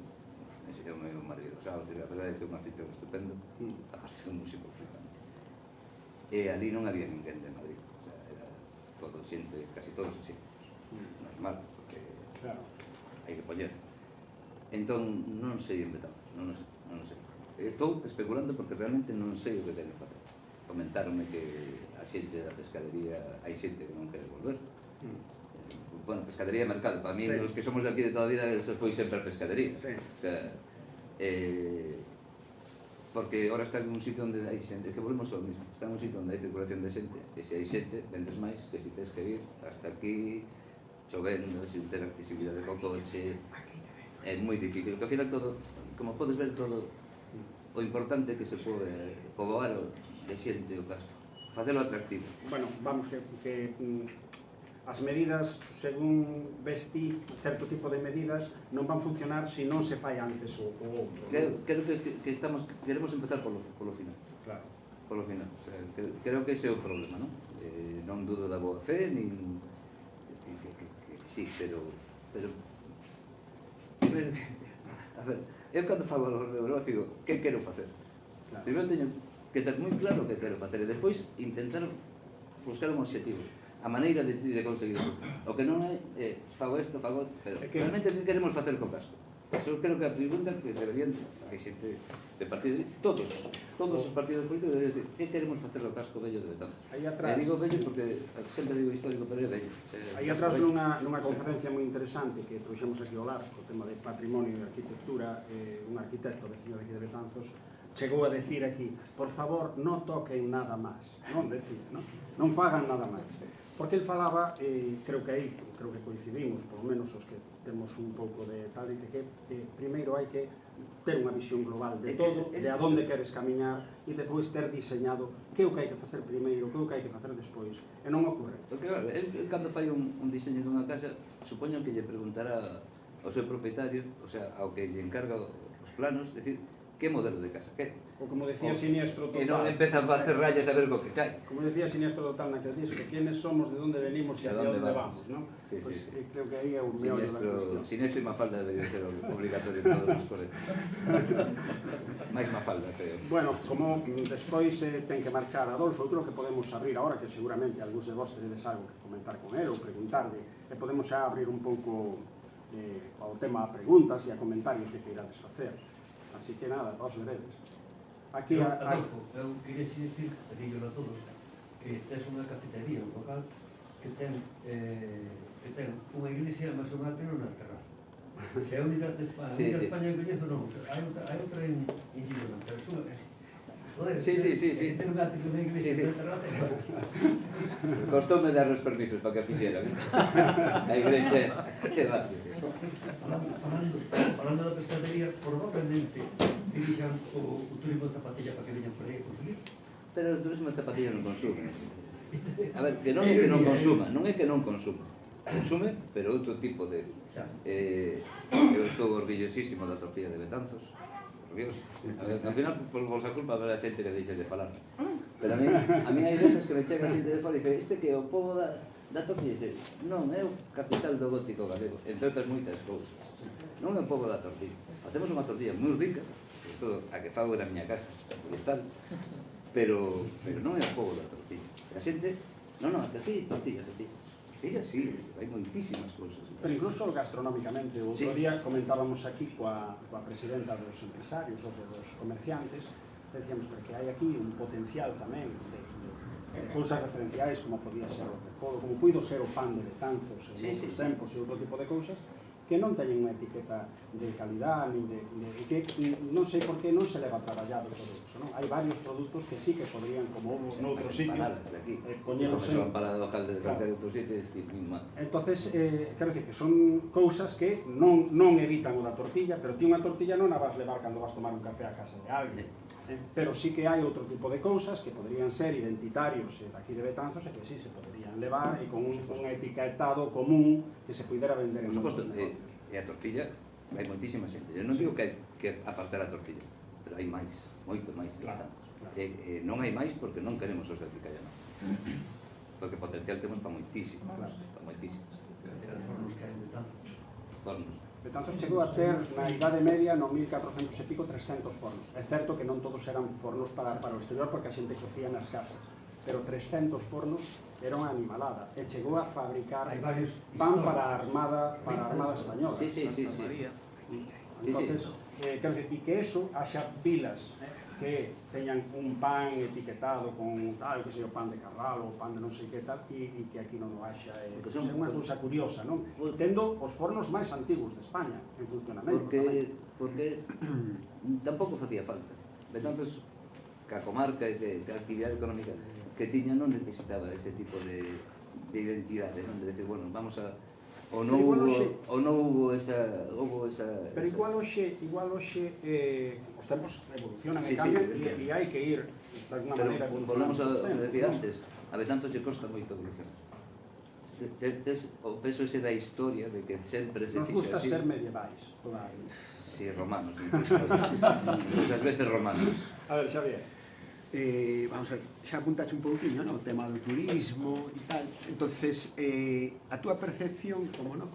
enseñoume un maravilloso, a verdade é que é un anfitrión estupendo, aparte de un músico flipante. E ali non había ninguén de Madrid, o sea, era todo xente, casi todos así, normal, porque hai que poñer. Entón, non sei en Betanzos, non sei. Estou especulando porque realmente non sei o que teño que facer. Comentáronme que a xente da pescadería hai xente que non quere volver. Bueno, pescadería e mercado, para mí, os que somos de aquí de toda a vida, eso foi sempre a pescadería. O sea, porque ahora está en un sitio onde hai xente, que volvemos ao mismo, está en un sitio onde hai circulación de xente, e se hai xente, vendes máis, que se tens que vir hasta aquí, chovendo, sin ter accesibilidade co coche, é moi difícil, que ao final todo, como podes ver todo, o importante é que se pode poboar de xente o casco, facelo atractivo. Bueno, vamos, que as medidas, según vesti, certo tipo de medidas, non van funcionar se non se fai antes o outro. Creo que queremos empezar polo final. Claro. Polo final. O sea, creo que ese é o problema, non? Non dudo da boa fe, nin... que sí, pero... A ver, eu cando fago o negocio, que quero facer? Claro. Primeiro teño que ter moi claro o que quero facer e despois intentar buscar un objetivo, a maneira de conseguirlo. O que non é, fago isto, fago... Pero realmente que queremos facer co casco? Eu creo que a pregunta que deberían, hai xente de partidos, todos os partidos políticos deberían decir, que queremos facer o casco vello de Betanzos? Aí atrás, E digo vello porque sempre digo histórico, pero é vello. aí atrás nunha conferencia moi interesante que trouxemos aquí ao lar, o tema de patrimonio e arquitectura, un arquitecto veciño de aquí de Betanzos chegou a decir aquí, por favor, non toquen nada máis, non decir, non fagan nada máis. Porque el falaba, creo que coincidimos, por lo menos os que temos un pouco de tal, de que primeiro hai que ter unha visión global de todo, de a donde queres camiñar e depois ter diseñado que é o que hai que facer primeiro, que é o que hai que facer despois, e non ocorre. Porque, claro, el cando fai un diseño dunha casa, supoño que lle preguntará ao seu propietario, o sea, ao que lle encarga os planos, decir, que modelo de casa, que? O como decía Siniestro E non Total, empezan a facer rayas a ver co que cae. como decía Siniestro Total naquel disco, quiénes somos, de onde venimos e hacia onde vamos, non? Sí, Pues, sí. creo que aí é o meollo da cuestión. Siniestro e Mafalda debería ser obligatorio en todos os colegios. máis Mafalda, creo. Bueno, como despois ten que marchar Adolfo, eu creo que podemos abrir agora, que seguramente algúns de vos teredes algo que comentar con él ou preguntarle, e podemos xa abrir un pouco ao tema a preguntas e a comentarios que queirades facer. Así que nada, vos veredes. Aquí Adolfo, eu queria dicir, pedíllelo a todos, que tes unha cafetería, un local, que ten unha iglesia, mas unha ten unha terraza. Se é a única de España, Sí, sí. España que coñezo non, hai outra en Girona, pero son... Joder, Sí. ten un gato que unha iglesia Sí. de terraza e Costoume dar os permisos para que fixeran. A igrexa é vacío. falando da pescadería, probablemente dirixan o turismo de zapatilla para que veñan por aí a conseguir. Pero o turismo de zapatilla non consume. A ver, que non é que non consuma, non é que non consuma. Consume, pero outro tipo de... Xa. Eu estou orgullosísimo da tortilla de Betanzos. Dios, a ver, al final, por vosa culpa, habrá xente que deixe de falar. Pero a mí hai veces que me chega xente de fora e dice, este que é o pobo da tortilla, dice, non, é o capital do gótico galego, entre outras moitas cousas. Non é o pobo da tortilla. Facemos unha tortilla moi rica, sobre todo a que fago na miña casa, brutal, pero non é o pobo da tortilla. A xente, non, tortilla. Ella sí, hai moitísimas cousas. Pero incluso gastronómicamente, o outro día comentábamos aquí coa presidenta dos empresarios, dos comerciantes, decíamos porque hai aquí un potencial tamén de cousas referenciais como podía ser o recodo, como puido ser o pan de Betanzos en outros tempos e outro tipo de cousas que non teñen unha etiqueta de calidad nin que non sei por que non se leva traballado todo iso, non? Hai varios produtos que sí que podrían, como houve noutros sitios, poñelos en... Para o jalde de calquer outro sitio, é mal. Entonces, quero dicir que son cousas que non evitan o da tortilla, pero ti unha tortilla non a vas levar cando vas tomar un café a casa de alguén. Pero sí que hai outro tipo de cousas que podrían ser identitarios daqui de Betanzos e que sí se poderían levar e con un etiquetado común que se pudera vender en outros negocios. E a tortilla, hai moitísima xente. Eu non digo que hai que apartar a tortilla, pero hai máis, moito máis. Claro. Non hai máis porque non queremos os de Tricallano. Porque potencial temos para moitísimos, para moitísimos. Cantidad de fornos que hai en Betanzos. Fornos. Betanzos chegou a ter na idade media, no 1400 e pico, 300 fornos. É certo que non todos eran fornos para o exterior porque a xente cocía nas casas, pero 300 fornos era unha animalada e chegou a fabricar pan para a Armada Española. Sí. Entonces, quero dicir, e que eso haxa pilas que teñan un pan etiquetado con tal, que sei o pan de Carral ou pan de non sei que tal, e que aquí non o haxa. É unha cousa curiosa, non? Tendo os fornos máis antigos de España en funcionamento. Porque tampouco facía falta. Betanzos, que a comarca e que a actividade económica que tiña non necesitaba ese tipo de identidade, non? De decir, bueno, vamos a... ou non hubo esa... Pero igual hoxe os tempos evolucionan e cambian e hai que ir de alguna maneira evolucionando. Volvemos a decir antes, a Betanzos lle costa moito evolucionar. tes o peso ese da historia de que sempre se Nos fixe gusta así. ser medievais, claro. Sí, romanos, incluso. Muchas veces romanos. A ver, Xavier. Vamos a ver, xa apuntache un pouquinho, no? O tema do turismo e tal. Entonces, a túa percepción, como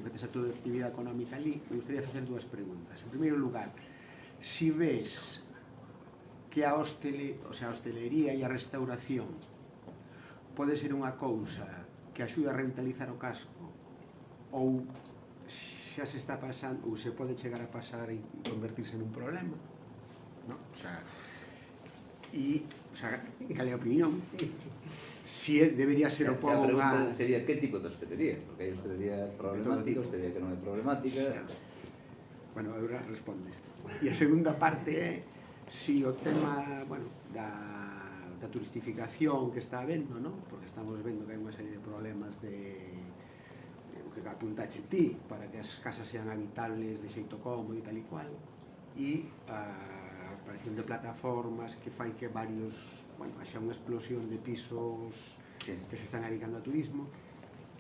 que tes a túa actividade económica ali, me gustaría facer dúas preguntas. En primeiro lugar, si ves que a hostelería e a restauración pode ser unha cousa que axuda a revitalizar o casco, ou xa se está pasando, ou se pode chegar a pasar e convertirse en un problema, no? Cal é a opinión? Si debería ser o pobo A pregunta unha... sería que tipo de hostelería, porque hai hostelería problemática, hostelería que non é problemática. Bueno, agora respondes. E a segunda parte é si o tema, bueno, da turistificación que está habendo, ¿no? Porque estamos vendo que hai unha serie de problemas de o que apuntache ti, para que as casas sean habitables de xeito cómodo e tal e cual, e a aparición de plataformas que fai que varios, bueno, haxa unha explosión de pisos que se están dedicando a turismo.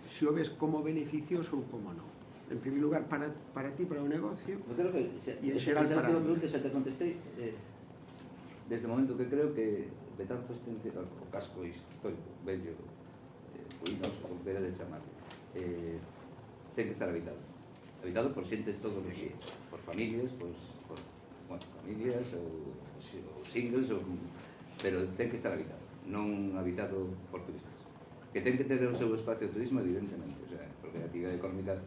Se o ves como beneficioso ou como non? En primeiro lugar, para ti, para o negocio, E en xeral para a pregunta xa te contestei desde o momento que creo que Betanzos ten que, o casco histórico, bello, ruinoso, como queira de chamar, ten que estar habitado por xentes todo o que por familias, por familias ou singles, pero ten que estar habitado, non habitado por turistas, que ten que ter o seu espacio de turismo, evidentemente, o sea, porque a actividade económica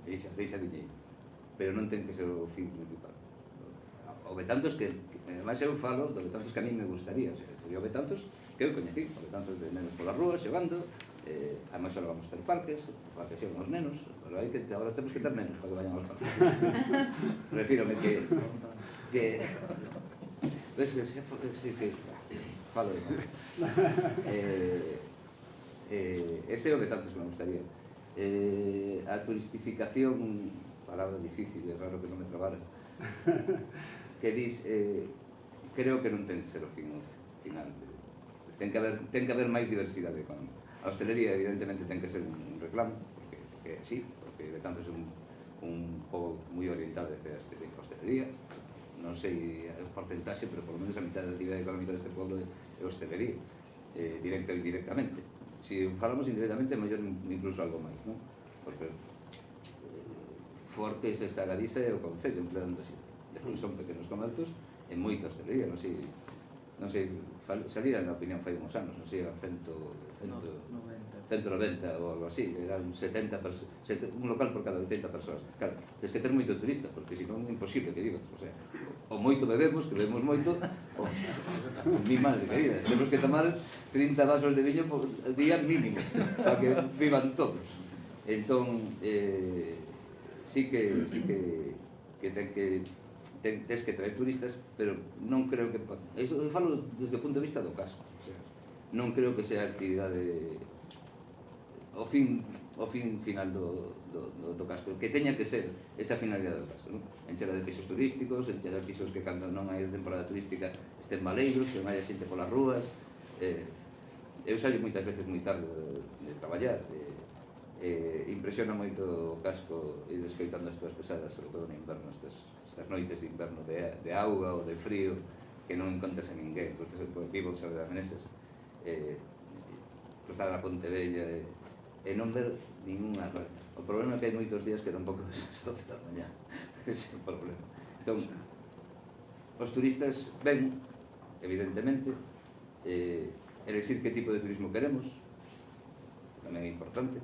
deixa diñeiro, pero non ten que ser o fin principal. O Betanzos que ademais eu falo do Betanzos que a mí me gustaría, o sea, sería o Betanzos que eu coñecí, o Betanzos de nenos polas rúas, xogando, ademais ahora vamos ter parques, para que xoguen os nenos, pero hai que, agora temos que ter nenos para que vayan aos parques. Refírome que falo de más. Ese é o Betanzos que me gustaría. A turistificación, palabra difícil, é raro que non me trabara, que dis, creo que non ten que ser o final. Ten que haber máis diversidade económica. A hostelería, evidentemente, ten que ser un reclamo, porque sí, porque Betanzos é un pobo moi orientado hacia a hostelería. Non sei o porcentaxe, pero por lo menos a mitad da actividade económica deste pueblo é hostelería, directa ou indirectamente. Se falamos indirectamente, mellor incluso algo máis, non? Porque Fortes esta Galiza é o concello empleando así. Despois son pequenos comercios e moita hostelería, non sei, salira na opinión fai uns anos, non sei, 190 ou algo así, eran 70 un local por cada 80 persoas. Claro, tens que ter moito turista, porque senón é imposible que digas, o sea, o moito bebemos, que bebemos moito, mi madre querida, temos que tomar 30 vasos de viño por día mínimo, para que vivan todos. Entón, sí que tens que traer turistas, pero non creo que... Iso eu falo desde o punto de vista do casco, o sea, non creo que sea a actividade o fin final do casco, que teña que ser esa finalidade do casco, non? Enchera de pisos turísticos, enchera de pisos que cando non hai temporada turística estén baleiros, que non haya xente polas rúas. Eu saio moitas veces moi tarde de traballar, impresiona moito o casco e escoitando as túas pesadas, sobre todo no inverno, estas noites de inverno de auga ou de frío, que non encontras a ninguén, vivo sobre das Meneses, cruzar a Pontevella e non ver ninguna rata. O problema é que hai moitos días que tampouco ves as 12 da mañá. Ese é o problema. Entón, os turistas ven, evidentemente, elegir que tipo de turismo queremos, tamén é importante,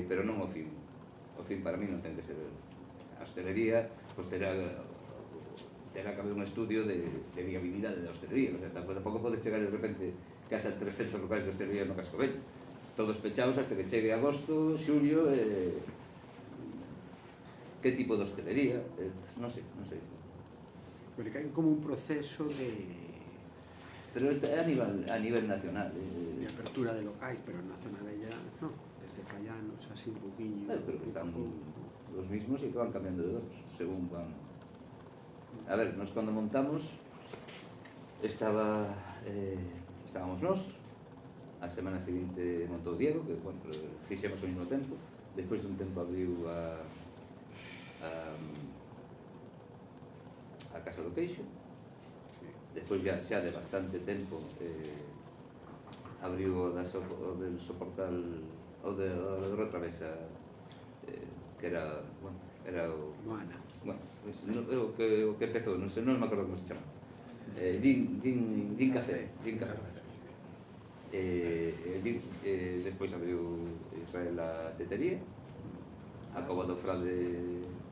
pero non o fin. O fin para mí non ten que ser a hostelería, pois terá que haber un estudio de viabilidade da hostelería. Tampouco podes chegar de repente que haxa 300 locais de hostelería no Casco Vello, todos pechados hasta que chegue agosto, xulio. Que tipo de hostelería? Non sei. Porque hai como un proceso de... Pero é a nivel nacional. De apertura de locais, pero na zona bella, non. Desde Fallanos, así un poquinho... Pero que están los mismos e que van cambiando de dos, según van... A ver, nos cando montamos, estábamos nós, a semana seguinte montou Diego, que, bueno, fixemos ao mesmo tempo. Despois dun tempo abriu a Casa do Queixo. Despois xa de bastante tempo abriu o del Soportal, o de Rotravesa, que era, bueno, era o... Moana. Bueno, o que empezou, non sei, non me acordo como se chama. Gin Café. Despois abriu Israel a tetería, a Cova do Frade,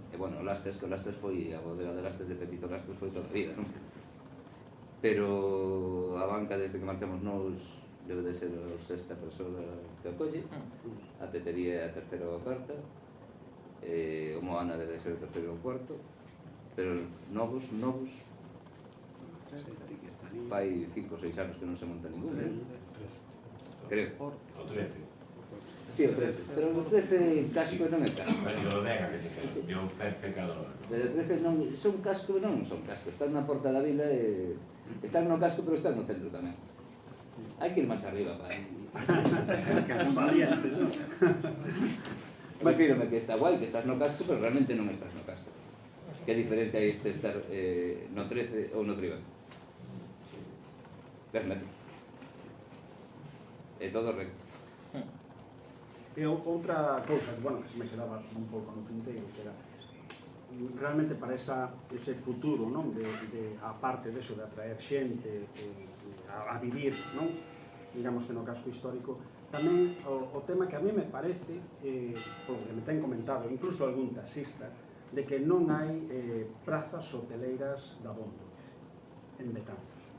e, bueno, Lastes, que Lastes foi, a bodega de Lastes de Pepito Lastes foi toda a vida, non? Pero a banca, desde que marchamos nós, debe de ser a sexta persoa que acolle, a tetería é a terceira ou a cuarta, o Moana debe ser o terceiro ou o cuarto, pero novos, fai 5 ou 6 anos que non se monta ningún, creo. O 13. Sí, o 13, pero o 13 casco non é casco. Pero o Vega que se queda, é un pez pecador. Pero o 13 non son casco, non son casco, están na porta da vila e están no casco, pero están no centro tamén. Hai que ir máis arriba para Valientes, non? Refírome que está guai, que estás no casco, pero realmente non estás no casco. Que diferente hai este estar no 13 ou no Tribán? 10 metros. É todo recto. E outra cousa, bueno, que se me quedaba un pouco no tinteiro, que era realmente para ese futuro, non? A parte deso de atraer xente a vivir, non? Digamos que no casco histórico, tamén o tema que a mí me parece, polo que me ten comentado, incluso algún taxista, de que non hai prazas hoteleiras dabondo en Betanzos.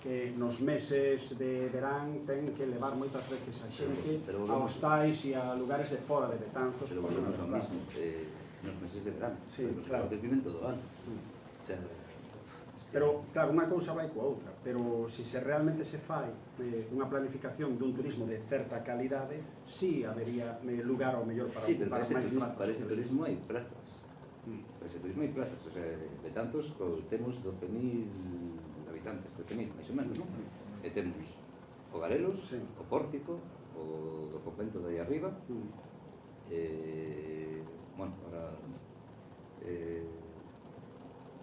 Que nos meses de verán ten que levar moitas veces a xente a hostais e a lugares de fora de Betanzos. Pero volvemos ao mismo, nos meses de verán, sí, claro. Que viven todo o ano. O sea, pero, claro, unha cousa vai coa outra, pero se realmente se fai unha planificación dun turismo de certa calidade, sí habería lugar ao mellor para ocupar máis plazas. Para ese turismo hai plazas. Para ese turismo hai plazas. O sea, Betanzos temos 12.000 habitantes, 13.000, máis ou menos, non? E temos o Garelos, o Pórtico, o do convento de aí arriba, bueno, ahora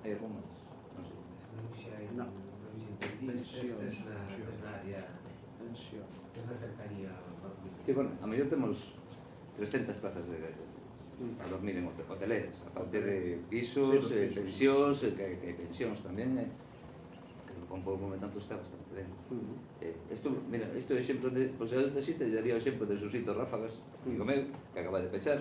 hai algún máis, non sei. Pensión. Sí, bueno, a mellor temos 300 plazas a dormir en hoteleras, aparte de pisos, pensións, que hai pensións tamén, con pouco tanto está bastante ben. Mira, isto é exemplo de, pois eu taxista daría o exemplo de Susito Ráfagas, amigo meu, que acaba de pechar,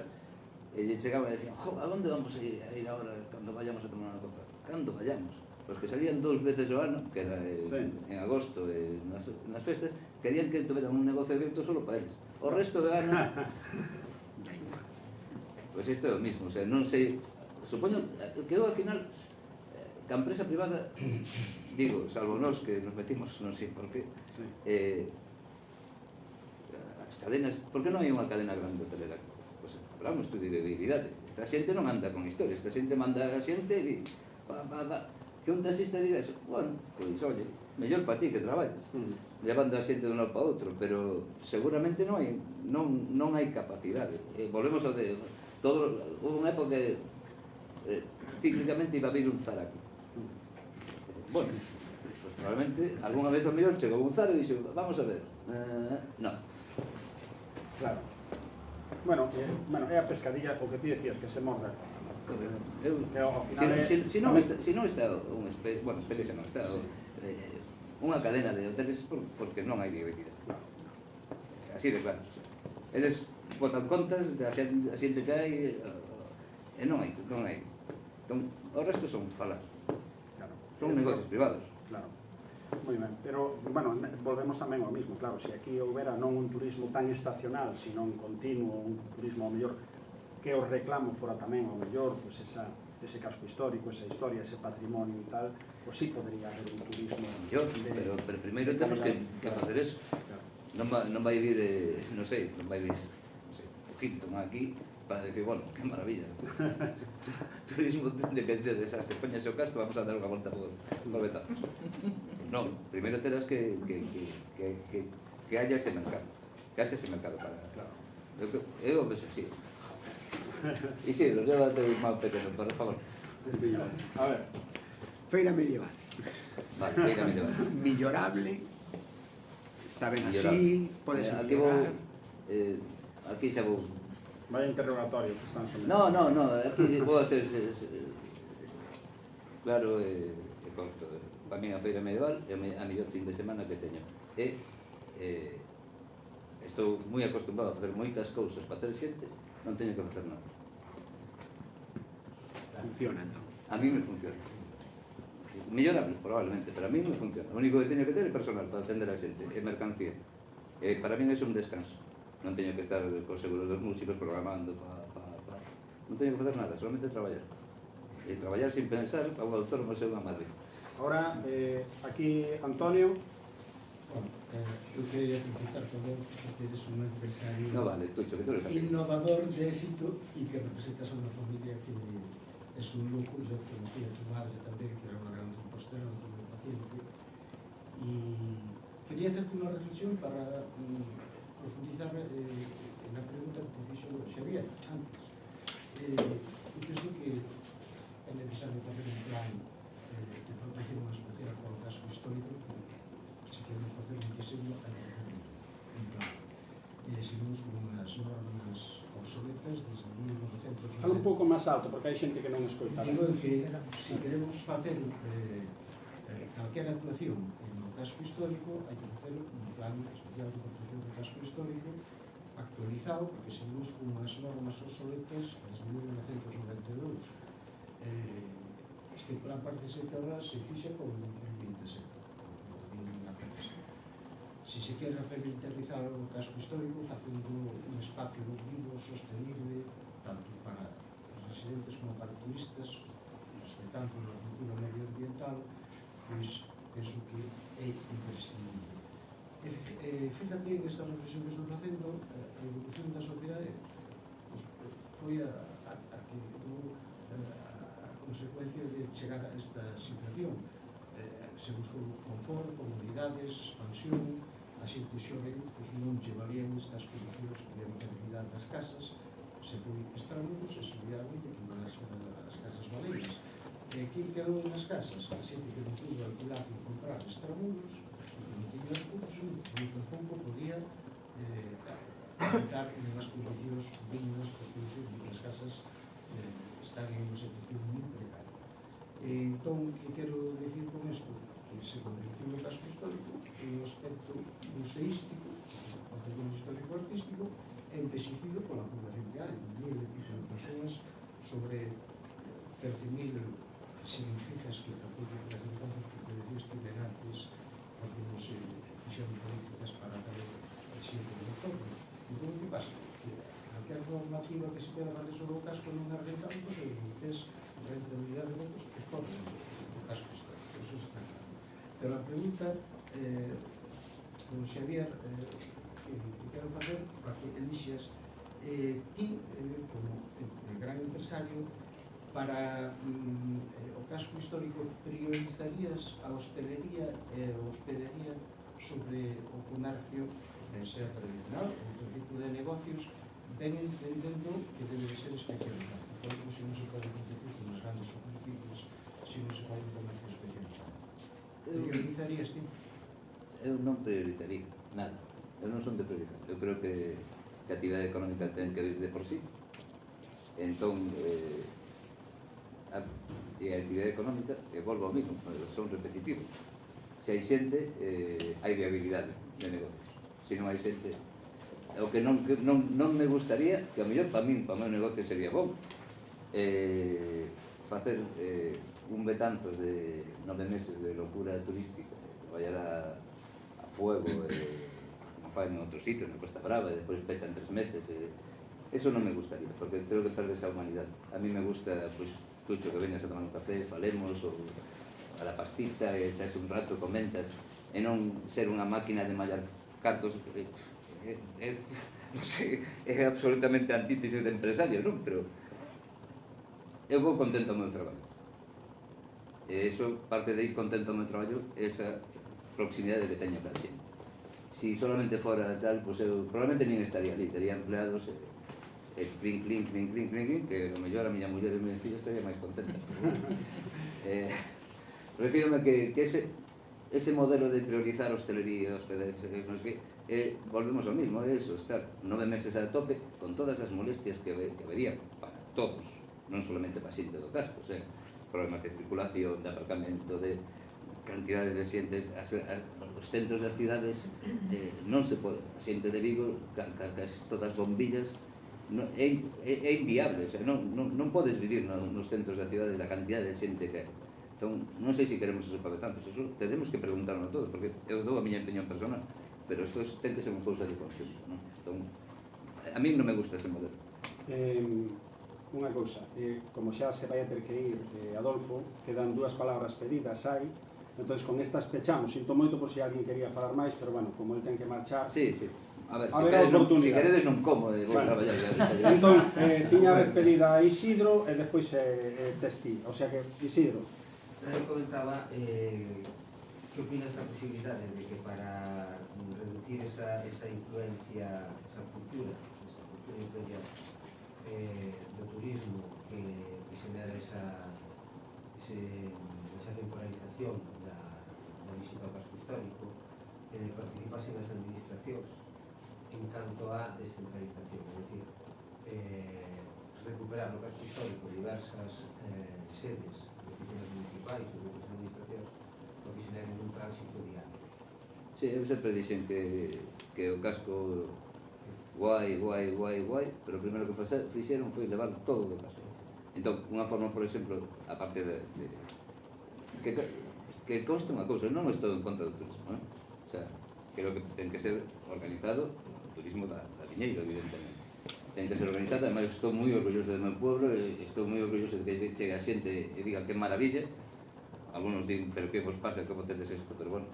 e lle chegaba e decían, a onde vamos a ir agora cando vayamos a tomar unha copa? Cando vayamos? Os que salían 2 veces ao ano, que era en agosto, nas festas, querían que tuveran un negocio abierto solo para eles. O resto do ano... Pois isto é o mismo, o sea, non sei... Supoño que eu, ao final, que a empresa privada, digo, salvo nós que nos metimos, non sei por qué, as cadenas, por que non hai unha cadena grande hotelera? Pois hablamos tú de viabilidade. Esta xente non anda con historias, esta xente manda a xente e que un taxista diga eso, bueno, pois, oye, mellor para ti que traballas, levando a xente dun lado para outro, pero seguramente non hai capacidade. Volvemos ao de todo, unha época que cíclicamente iba a haber un Zara aquí. Bueno, pues probablemente algunha vez ao mellor chegou un Zara e dixo, vamos a ver, non. Claro. Bueno, é a pescadilla, o que ti decías, que se morda. Se non está un especie, bueno, especie non está unha cadena de hoteles porque non hai viabilidade. Así de claro. Eles botan contas da xente que hai e non hai. Entón, o resto son falar. Son negocios privados. Claro. Moi ben, pero, bueno, volvemos tamén ao mismo, claro, se aquí houbera non un turismo tan estacional, sino un continuo, un turismo ao mellor, que o reclamo fora tamén ao mellor, pois ese casco histórico, esa historia, ese patrimonio e tal, pois sí podría haber un turismo... Pero primeiro temos que facer eso. Non vai vir, non sei, o Hilton aquí, para decir, bueno, que maravilla. Turismo de desastre, poñase o casco, vamos a dar unha volta por Betanzos. Non, primeiro terás que que haya ese mercado. Que haya ese mercado para... Eu vexo así. E si, llévate un máis pequeno, por favor. A ver, Feira medieval. Vale, feira medieval. Millorable. Está ben Millorable. así, podes Aquí vou... mellorar. Aquí xa vou... vaya interrogatorio que están sometiendo. No, aquí vou a ser... Claro, corto. Para mí a feira medieval é a mellor fin de semana que teño. Estou moi acostumbrado a facer moitas cousas para ter xente, non teño que facer nada. Funciona, entón. A mí me funciona. Mellorable, probablemente, pero a mí me funciona. O único que teño que ter é personal para atender a xente, é mercancía. Para mí é un descanso. Non teño que estar con seguro dos músicos programando, non teño que facer nada, solamente traballar. E traballar sin pensar, para un autónomo é unha madre. Ahora, aquí Antonio. Bueno, eu queria felicitar por vos porque eres un empresario No vale, Tucho, que tú eres así. innovador de éxito e que representas a unha familia que es un lujo. Yo conocí a tu madre tamén, que era unha gran compostera, un paciente, e quería hacerte unha reflexión para profundizar en la pregunta que te fixo Xavier antes. Eu penso que é necesario facer un plan de protección especial para o casco histórico, que se queremos facer un diseño hai que facer un plan. Seguimos con unhas normas obsoletas desde 1990. Fala un pouco máis alto, porque hai xente que non escoita. Digo que se queremos facer calquera actuación no casco histórico, hai que facer un plan especial de protección do casco histórico actualizado, porque seguimos con unhas normas obsoletas desde 1992. Este plan parece ser que ahora se fixa con 2027. Si se quere revitalizar o casco histórico facendo un espacio vivo, sostenible, tanto para os residentes como para turistas, respetando a cultura medioambiental, pois penso que é imprescindible. Fíjate en esta reflexión que estou facendo, a evolución da sociedade foi a que houve a consecuencia de chegar a esta situación. Se buscou confort, comodidades, expansión. A xente xoven non lle valían estas condicións de habitabilidade das casas, se foi extramuros e seguidamente que iban as casas baleiras. Quen quedou nas casas? A xente que non pudo alquilar e comprar extramuros, que non tiña recursos, e tampouco podía habitar en unhas condicións dignas, porque as casas están en unha situación moi precaria. Entón, que quero dicir con isto? Que se convirtió o casco histórico en un aspecto museístico, o patrimonio histórico-artístico, envexecido pola población que hai, 1.000 persoas sobre 13.000 significas que tampouco presentamos, porque decías que eran antes, porque non se fixeron políticas para cada xente do entorno. Entón, que pasa? Que calquer normativa que se queda fazer sobre o casco non é rentable, porque tes rentabilidade de votos que corren o casco histórico, eso está claro. Pero a pregunta, con Xavier, que quero facer, para que elixas, ti, como gran empresario, para o casco histórico priorizarías a hostelería e a hospedería sobre o comercio, sea tradicional, ou outro tipo de negocios, ben entendendo que debe de ser especializado. Por exemplo, se non se pode competir con as grandes superficies, se non se pode un comercio especializado. Priorizarías ti? Eu non priorizaría nada. Eu non son de priorizar. Eu creo que a actividade económica ten que vir de por sí. Entón, a actividade económica, e volvo ao mismo, son repetitivos. Se hai xente, hai viabilidade de negocios. Se non hai xente, o que non me gustaría, que a mellor para min, para o meu negocio sería bom, facer un betanzo de 9 meses de locura turística, traballar a fuego, como fan en outros sitios, na Costa Brava, e despois pechan 3 meses. Eso non me gustaría, porque creo que perdes a humanidade. A mí me gusta, pois, Tucho, que veñas a tomar un café, falemos, ou a la pastita, e traes un rato, comentas, e non ser unha máquina de mallar cartos, non sei, é absolutamente antítesis de empresario, non? Pero eu vou contento ao meu traballo. E iso, parte de ir contento ao meu traballo, é esa proximidade que teño para xente. si solamente fora tal, pues eu probablemente nin estaría ali, tería empleados clink, clink, clink, clink, clink, que o mellor a miña muller e a miña filla estaría máis contenta. Refírome que ese modelo de priorizar hostelería, hospedajes, non sei que, volvemos ao mismo, é eso, estar 9 meses a tope con todas as molestias que habería para todos, non solamente para a xente do casco, o sea, problemas de circulación, de aparcamento, de cantidade de xentes, os centros das cidades non se pode, a xente de Vigo, todas bombillas, é inviable, o sea, non podes vivir nos centros da cidade da cantidad de xente que hai. Entón, non sei se queremos eso para tantos, eso tenemos que preguntarnos a todos, porque eu dou a miña opinión personal, pero isto ten que ser unha cousa de conxunto, non? Entón, a mí non me gusta ese modelo. Unha cousa, como xa se vai a ter que ir Adolfo, quedan 2 palabras pedidas aí, entón con estas pechamos, sinto moito por se alguén quería falar máis, pero bueno, como ele ten que marchar. Sí, sí. A ver, se queredes non como, vou traballar. Entón, tiña vez pedida a Isidro e despois Testi, o sea que Isidro. Eu comentaba que opinas da posibilidade de que para reducir esa influencia, esa cultura influencia do turismo que xenera esa temporalización da visita ao casco histórico, participasen as administracións en canto á descentralización, é dicir, recuperar no casco histórico diversas sedes de oficinas municipais e de outras administracións para que xeneren un tránsito diario. Sí, eu sempre dixen que o casco guai, pero o primeiro que fixeron foi levar todo do casco. Entón, unha forma, por exemplo, a parte de que conste unha cousa, non estou en contra do turismo, o sea, creo que ten que ser organizado o turismo da Viñeiro, evidentemente. Ten que ser organizado, además estou moi orgulloso do meu pueblo, estou moi orgulloso de que chegue a xente e diga que maravilla. Algunos din, pero que vos pasa, que vos tedes isto, pero bueno.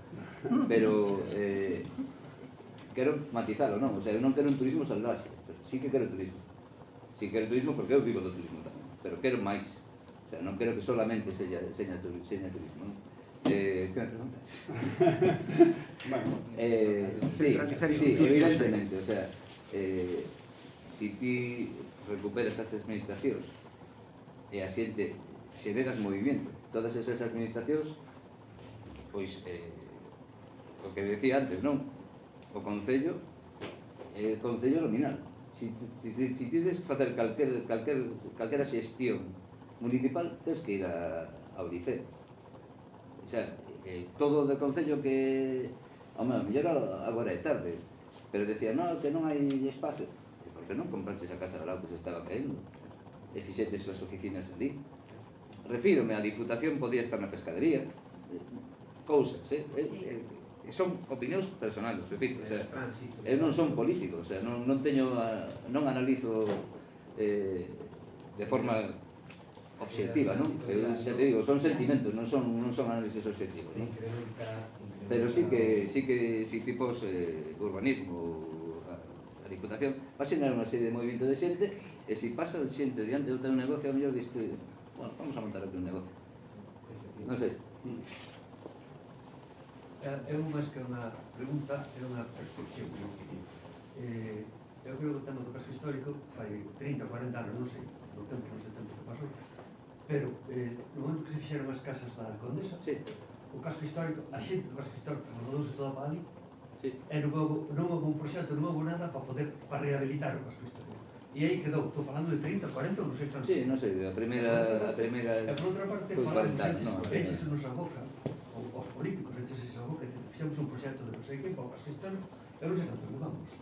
Pero quero matizalo, non? O sea, eu non quero un turismo salvaxe, pero sí que quero turismo. Sí quero turismo porque eu vivo do turismo tamén, pero quero máis. O sea, non quero que solamente seña turismo, non? Que me preguntas? Sí, evidentemente, o sea, si ti recuperas as administracións e a xente xeneras movimento, todas esas administracións, pois, o que decía antes, non? O Concello é o Concello nominal. Si tides que facer calquera xestión municipal, tens que ir a Oricé. O sea, todo o de Concello que, home, mellor agora é tarde, pero decía, non, que non hai espacio. E por que non compraches a casa de lado que se estaba caendo? E fixeches as oficinas ali. Refírome, a Diputación podía estar na pescadería, cousas, son opinións personales, repito, o sea, eu non son político, o sea, non analizo de forma obxectiva, non? Eu xa te digo, son sentimentos, non son análisis obxectivos, non? Pero sí que tipos urbanismo, a Diputación va a xerar unha serie de movimento de xente, e se pasa de xente diante de outro negocio, a mellor diste, bueno, vamos a montar aquí un negocio. Non sei. Eu máis que unha pregunta, é unha percepción. Eu creo que o tema do casco histórico fai 30 ou 40 anos, non sei, no tempo que pasou, pero no momento que se fixeron as casas da Condesa, o casco histórico, a xente do casco histórico trasladouse toda para ali, e non houve un proxecto, non houve nada para rehabilitar o casco histórico. E aí quedou, estou falando de 30, 40, non sei tanto. Sí, non sei, a primeira... E por outra parte, falamos, échesenos a boca, os políticos, échesenos a boca, fixemos un proxecto de non sei que, para o casco histórico, e non sei canto levamos.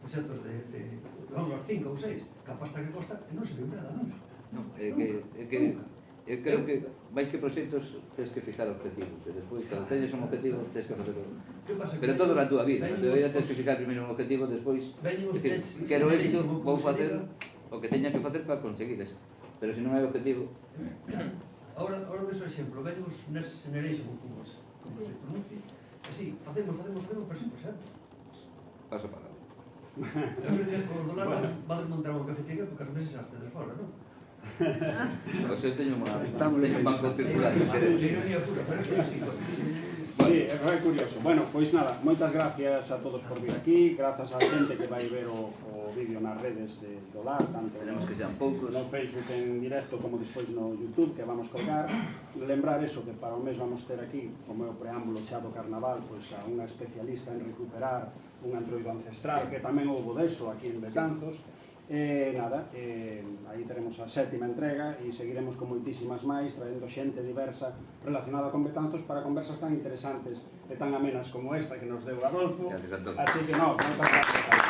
Proxectos levamos aos 5 ou 6, que a pasta que costa, e non se viu nada, non? Non, eu creo que máis que proxectos tens que fijar objetivos, e despois, cando teñes un objetivo, tens que facerlo. Pero todo na túa vida, na túa vida tens que fijar primeiro un objetivo, despois, quero isto, vou facer o que teña que facer para conseguir eso. Pero se non hai objetivo... Ahora ves o exemplo, venimos nese generation, como se pronuncia, así, facemos, pero sin proxecto. Paso para lá. O Dolar va a desmontar unha cafetería porque as meses hasta de fora, non? O sea, teño un banco circular. Sí, é curioso. Bueno, pois nada, moitas gracias a todos por vir aquí, grazas á xente que vai ver o vídeo nas redes do LAR, tanto Esperemos que sean poucos. no Facebook en directo como despois no YouTube, que vamos colgar. Lembrar eso, que para o mes vamos ter aquí, como é o preámbulo xa do Carnaval, pois a unha especialista en recuperar un antroido ancestral, que tamén houbo deso aquí en Betanzos. Nada, aí teremos a 7ª entrega e seguiremos con moitísimas máis, traendo xente diversa relacionada con Betanzos para conversas tan interesantes e tan amenas como esta que nos deu Adolfo. Gracias a todos. Así que, no, moitas gracias.